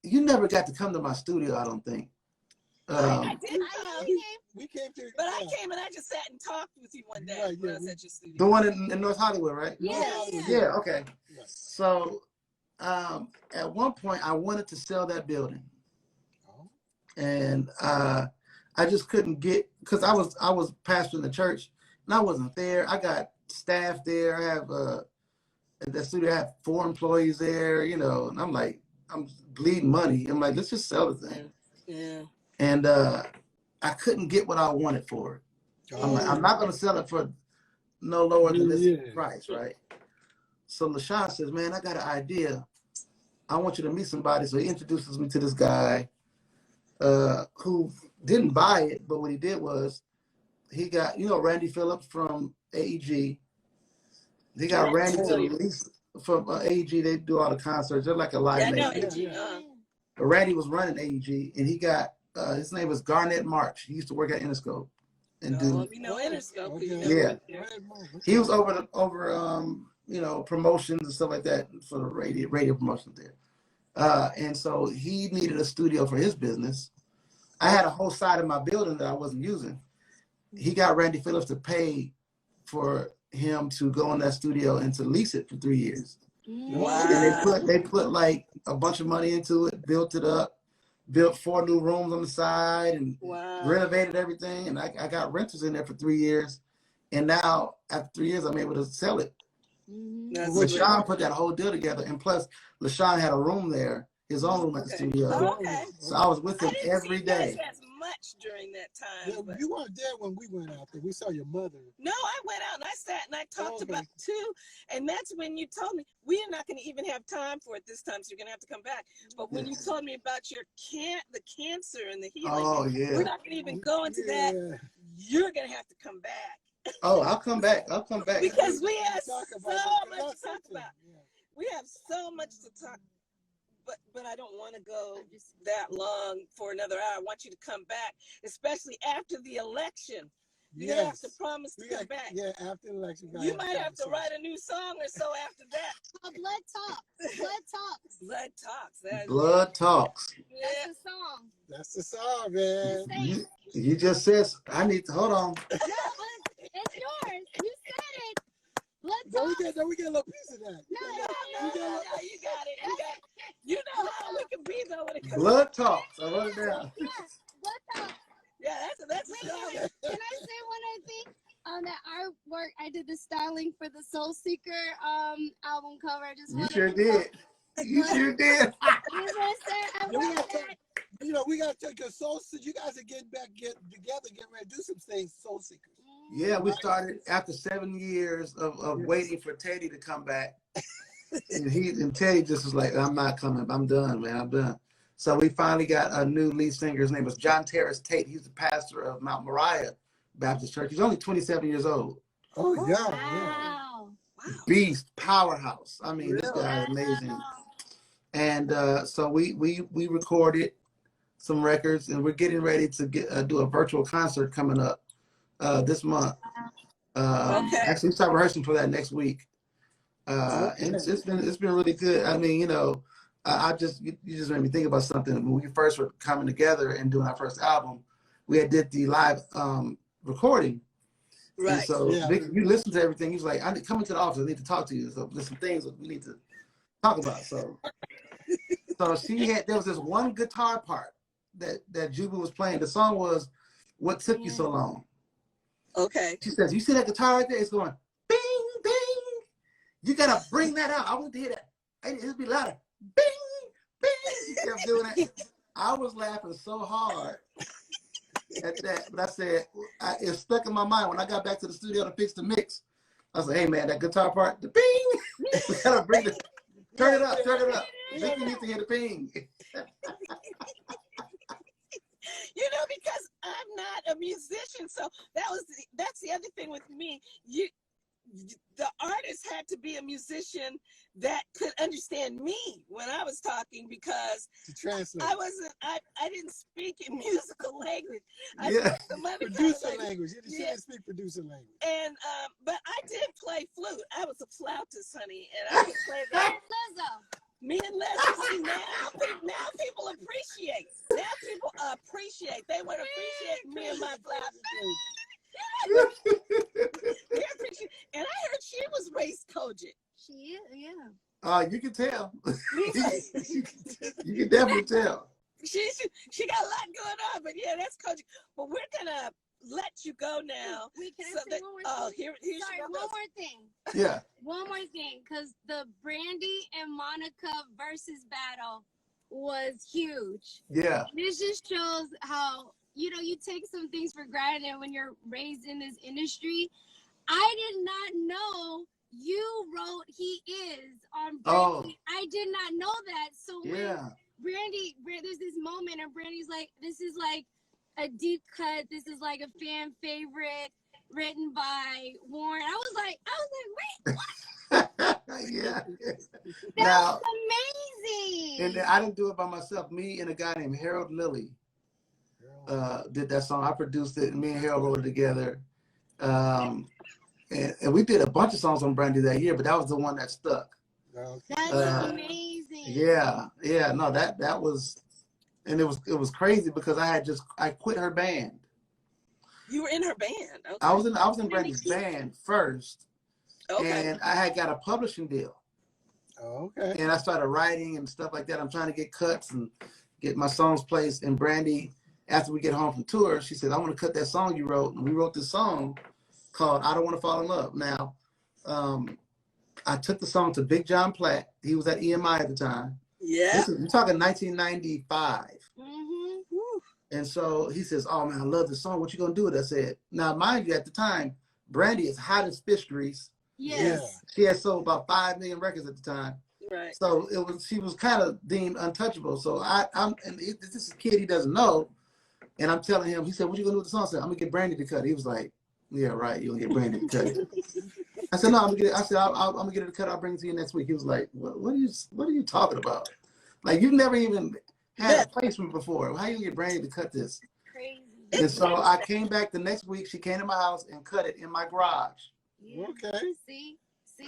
[SPEAKER 4] you never got to come to my studio, I don't think.
[SPEAKER 1] I did.
[SPEAKER 3] We came to,
[SPEAKER 1] but I came and I just sat and talked with you one day when I was at your studio.
[SPEAKER 4] The one in North Hollywood, right?
[SPEAKER 1] Yeah,
[SPEAKER 4] okay. Yes. So at one point I wanted to sell that building. And I just couldn't get, because I was pastoring the church and I wasn't there. I got staff there. I have at that studio I have 4 employees there, you know, and I'm like, I'm bleeding money. I'm like, let's just sell the thing.
[SPEAKER 1] Yeah.
[SPEAKER 4] And I couldn't get what I wanted for it. I'm like, I'm not gonna sell it for no lower than this price, right? So LaShawn says, man, I got an idea. I want you to meet somebody. So he introduces me to this guy who didn't buy it, but what he did was he got, you know, Randy Phillips from AEG. He got Randy to lease from AEG. They do all the concerts. They're like a live nation. But Randy was running AEG, and he got his name was Garnett March. He used to work at Interscope and do.
[SPEAKER 1] You know Interscope.
[SPEAKER 4] Yeah, he was over you know, promotions and stuff like that for the radio promotions there. And so he needed a studio for his business. I had a whole side of my building that I wasn't using. He got Randy Phillips to pay for him to go in that studio and to lease it for 3 years.
[SPEAKER 1] Wow.
[SPEAKER 4] And they put like a bunch of money into it, built it up, built 4 new rooms on the side, and renovated everything. And I got renters in there for 3 years. And now after 3 years, I'm able to sell it. LaShawn put that whole deal together, and plus LaShawn had a room there, his own room at the studio. So I was with him every day.
[SPEAKER 1] As much during that time.
[SPEAKER 3] Yeah, you weren't there when we went out there. We saw your mother.
[SPEAKER 1] No, I went out and I sat and I talked about too, and that's when you told me we are not going to even have time for it this time, so you're going to have to come back. But when you told me about your the cancer and the healing, we're not going to even go into that. You're going to have to come back.
[SPEAKER 4] Oh, I'll come back. I'll come back.
[SPEAKER 1] Because we have so much to talk about. We have so much to talk, but I don't want to go that long for another hour. I want you to come back, especially after the election. You have to promise to come back.
[SPEAKER 3] Yeah, after the election.
[SPEAKER 1] You might have to write a new song or so after that.
[SPEAKER 2] Blood Talks. Blood Talks.
[SPEAKER 1] Blood Talks.
[SPEAKER 4] Blood Talks.
[SPEAKER 1] Yeah.
[SPEAKER 2] That's the song.
[SPEAKER 3] That's the song, man.
[SPEAKER 4] You just said, I need to, hold on.
[SPEAKER 2] No, it's yours. You said it. Blood Talks.
[SPEAKER 3] Don't we get a little piece of that?
[SPEAKER 1] No, you got it. You know how we can be though when it comes
[SPEAKER 4] Blood Talks. I wrote it down.
[SPEAKER 2] Yeah, Blood Talks.
[SPEAKER 1] Yeah, that's a song.
[SPEAKER 2] Can I say one other thing? That artwork, I did the styling for the Soul Seeker album cover.
[SPEAKER 4] You sure did. You sure did.
[SPEAKER 3] You know, we got to take a Soul Seeker. You guys are getting together, getting ready to do some things, Soul Seekers.
[SPEAKER 4] Yeah, we started after 7 years of waiting for Teddy to come back. And Teddy just was like, I'm not coming. I'm done, man. I'm done. So we finally got a new lead singer. His name was John Terrace Tate. He's the pastor of Mount Moriah Baptist Church. He's only 27 years old.
[SPEAKER 3] Oh, yeah.
[SPEAKER 2] Wow.
[SPEAKER 4] Beast, powerhouse. I mean, this guy is amazing. And so we recorded some records, and we're getting ready to do a virtual concert coming up this month. Actually, start rehearsing for that next week. And it's been really good. I mean, you know, you just made me think about something. When we first were coming together and doing our first album, we did the live recording. Right. And so Vicki, you listened to everything. He was like, I need come into the office. I need to talk to you. So there's some things that we need to talk about. So there was this one guitar part that Juba was playing. The song was "What Took You So Long."
[SPEAKER 1] Okay.
[SPEAKER 4] She says, "You see that guitar right there? It's going bing, bing. You gotta bring that out. I want to hear that. It'll be louder. Bing, bing." She kept doing that. I was laughing so hard at that, but I said it stuck in my mind when I got back to the studio to fix the mix. I was like, hey man, that guitar part, the ping. We gotta bring it. Turn it up, turn it up. Vicki needs to hear the ping.
[SPEAKER 1] You know, because I'm not a musician, so that's the other thing with me. The artist had to be a musician that could understand me when I was talking, because I didn't speak in musical language. I spoke some other
[SPEAKER 3] producer language. You didn't speak producer language.
[SPEAKER 1] And but I did play flute. I was a flautist, honey, and I could play that. Me and Leslie. See, now people appreciate. Now people appreciate. They would appreciate me and my flauta. And I heard she was race cogent.
[SPEAKER 2] She is, yeah.
[SPEAKER 4] You can tell. You can definitely tell.
[SPEAKER 1] She got a lot going on, but yeah, that's cogent. But we're gonna let you go now.
[SPEAKER 2] Wait, can I say one more thing?
[SPEAKER 1] Here's
[SPEAKER 2] Sorry, one more thing.
[SPEAKER 4] Yeah.
[SPEAKER 2] One more thing, because the Brandy and Monica versus battle was huge.
[SPEAKER 4] Yeah.
[SPEAKER 2] This just shows how, you know, you take some things for granted when you're raised in this industry. I did not know you wrote He Is on Brandy.
[SPEAKER 4] Oh.
[SPEAKER 2] I did not know that. So
[SPEAKER 4] yeah.
[SPEAKER 2] when there's this moment and Brandy's like, this is like a deep cut. This is like a fan favorite written by Warryn. I was like, wait, what?
[SPEAKER 4] Yeah.
[SPEAKER 2] That's amazing.
[SPEAKER 4] And I didn't do it by myself. Me and a guy named Harold Lilly did that song. I produced it, and me and Harold wrote it together. And we did a bunch of songs on Brandy that year, but that was the one that stuck.
[SPEAKER 2] That's amazing.
[SPEAKER 4] Yeah. No, that was, and it was crazy because I quit her band.
[SPEAKER 1] You were in her band. Okay.
[SPEAKER 4] I was in Brandy's band first.
[SPEAKER 1] Okay.
[SPEAKER 4] And I had got a publishing deal.
[SPEAKER 3] Okay.
[SPEAKER 4] And I started writing and stuff like that. I'm trying to get cuts and get my songs placed. And Brandy, after we get home from tour, she said, I want to cut that song you wrote. And we wrote this song called I Don't Want to Fall in Love. Now, I took the song to Big John Platt. He was at EMI at the time.
[SPEAKER 1] Yeah.
[SPEAKER 4] We're talking 1995.
[SPEAKER 2] Mm-hmm.
[SPEAKER 4] And so he says, oh man, I love this song. What you gonna do with it? I said, now mind you, at the time, Brandy is hot as fish grease.
[SPEAKER 2] Yes.
[SPEAKER 3] Yeah.
[SPEAKER 4] She had sold about 5 million records at the time.
[SPEAKER 1] Right.
[SPEAKER 4] So she was kind of deemed untouchable. So this is a kid he doesn't know. And I'm telling him, he said, what you gonna do with the song? I said, I'm gonna get Brandy to cut it. He was like, yeah, right, you're gonna get Brandy to cut it. I said, no, I'm gonna get it. I said, I'm gonna get it to cut. I'll bring it to you next week. He was like, what are you talking about? Like, you've never even had a placement before. How you gonna get Brandy to cut this?
[SPEAKER 2] Crazy.
[SPEAKER 4] And so I came back the next week. She came to my house and cut it in my garage.
[SPEAKER 2] Yeah.
[SPEAKER 3] Okay.
[SPEAKER 2] See?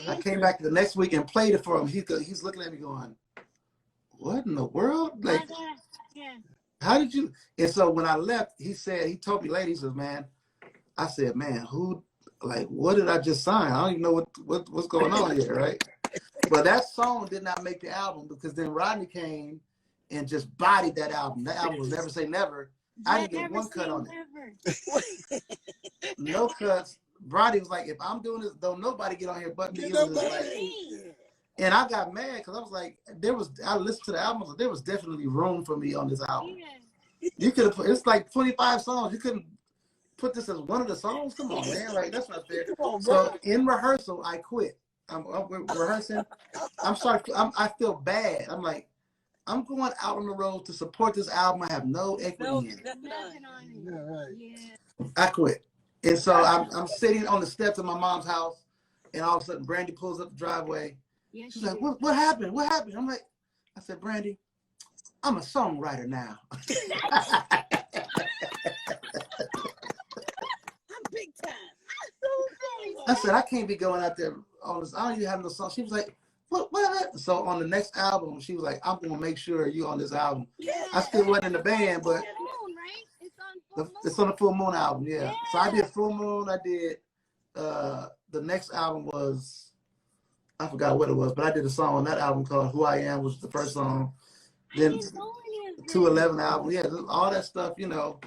[SPEAKER 4] I came back the next week and played it for him. He's looking at me going, what in the world? Like,
[SPEAKER 2] yeah.
[SPEAKER 4] how did you? And so when I left, he told me later, he says, man, I said, man, what did I just sign? I don't even know what's going on here, right? But that song did not make the album because then Rodney came and just bodied that album. That album was Never Say Never. I didn't get one cut on it. No cuts. Rodney was like, if I'm doing this, don't nobody get on here but me. And I got mad because I was like, I listened to the album, there was definitely room for me on this album.
[SPEAKER 2] Yeah.
[SPEAKER 4] You could have put, it's like 25 songs. You couldn't put this as one of the songs? Come on, man. Like, that's not fair. So in rehearsal, I quit. I'm rehearsing. I'm sorry. I feel bad. I'm like, I'm going out on the road to support this album. I have no equity in it.
[SPEAKER 2] Nothing on it.
[SPEAKER 3] Yeah, right.
[SPEAKER 2] Yeah.
[SPEAKER 4] I quit. And so I'm sitting on the steps of my mom's house, and all of a sudden Brandy pulls up the driveway.
[SPEAKER 2] Yeah,
[SPEAKER 4] She's like, what happened? What happened? I'm like, I said, Brandy, I'm a songwriter now.
[SPEAKER 1] I'm big time.
[SPEAKER 4] I said, I can't be going out there on this. I don't even have no song. She was like, what? So on the next album, she was like, I'm going to make sure you on this album.
[SPEAKER 1] Yeah.
[SPEAKER 4] I still wasn't in the band, but it's on the Full Moon album, yeah. So I did Full Moon. I did, the next album was, I forgot what it was, but I did a song on that album called Who I Am, was the first song. Then 211 album, yeah, all that stuff, you know.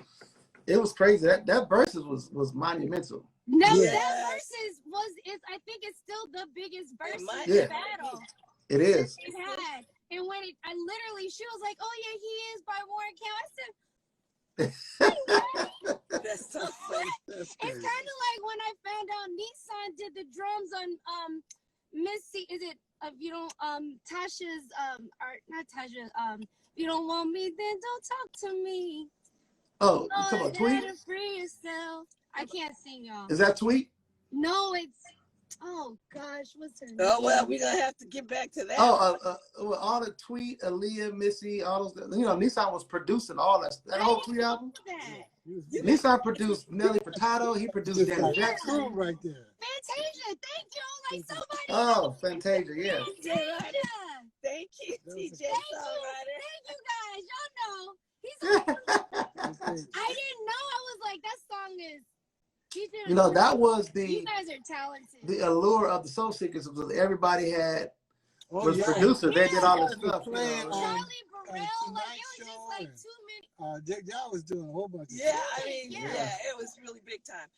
[SPEAKER 4] It was crazy. That verses was monumental.
[SPEAKER 2] No, that versus I think it's still the biggest versus battle.
[SPEAKER 4] It is.
[SPEAKER 2] It had. And when she was like, oh yeah, He Is by Warryn Campbell. I said,
[SPEAKER 1] that's so funny.
[SPEAKER 2] It's kind of like when I found out Nissan that did the drums on Missy. Is it if you don't Tasha's or not Tasha if you don't want me then don't talk to me.
[SPEAKER 4] Oh, you talking about Tweet?
[SPEAKER 2] Free yourself. I can't sing, y'all.
[SPEAKER 4] Is that Tweet?
[SPEAKER 2] No, it's oh gosh, what's her name?
[SPEAKER 1] Oh well, we're gonna have to get back to that.
[SPEAKER 4] Well, all the Tweet, Aaliyah, Missy, all those. You know, Nissan was producing all that whole Tweet album. Nissan produced Nelly Furtado. He produced Janet Jackson.
[SPEAKER 3] Right there.
[SPEAKER 2] Fantasia, thank you. Like somebody.
[SPEAKER 4] Oh, Fantasia, yeah.
[SPEAKER 1] Thank you, TJ.
[SPEAKER 2] Thank you guys. Y'all know. I didn't know. I was like, that song is.
[SPEAKER 4] You know, that was
[SPEAKER 2] you guys are talented.
[SPEAKER 4] The allure of the Soul Seekers was everybody was producers. They did all this stuff.
[SPEAKER 2] Charlie Burrell, like it was just like too many.
[SPEAKER 3] Y'all was doing a whole bunch of
[SPEAKER 1] stuff.
[SPEAKER 3] I
[SPEAKER 1] mean, it was really big time.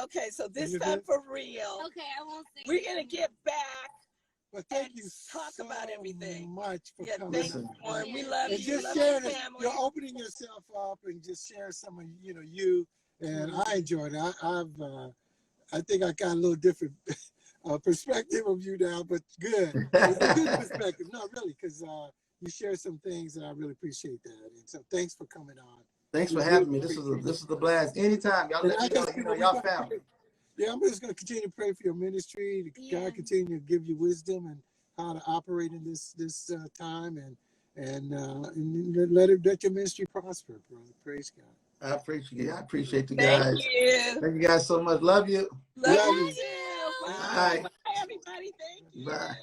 [SPEAKER 1] Okay, so this time for real.
[SPEAKER 2] Okay, I won't sing.
[SPEAKER 1] We're gonna get back.
[SPEAKER 3] But thank you
[SPEAKER 1] talk about everything
[SPEAKER 3] much for coming.
[SPEAKER 1] Thank you. We love
[SPEAKER 3] and
[SPEAKER 1] you.
[SPEAKER 3] Just sharing it. You're opening yourself up and just share some of you. And I enjoyed it. I think I got a little different perspective of you now, but good. It's a good perspective. No, really, because you share some things, and I really appreciate that. And so, thanks for coming on.
[SPEAKER 4] Thanks for having me. This is the blast. Anytime, y'all let me know, y'all family.
[SPEAKER 3] Yeah, I'm just going to continue to pray for your ministry. God continue to give you wisdom and how to operate in this time, and let your ministry prosper, brother. Praise God.
[SPEAKER 4] I appreciate you guys.
[SPEAKER 1] Thank you.
[SPEAKER 4] Thank you guys so much. Love you.
[SPEAKER 1] Love you.
[SPEAKER 3] you.
[SPEAKER 1] Bye. Bye, everybody. Thank you.
[SPEAKER 4] Bye.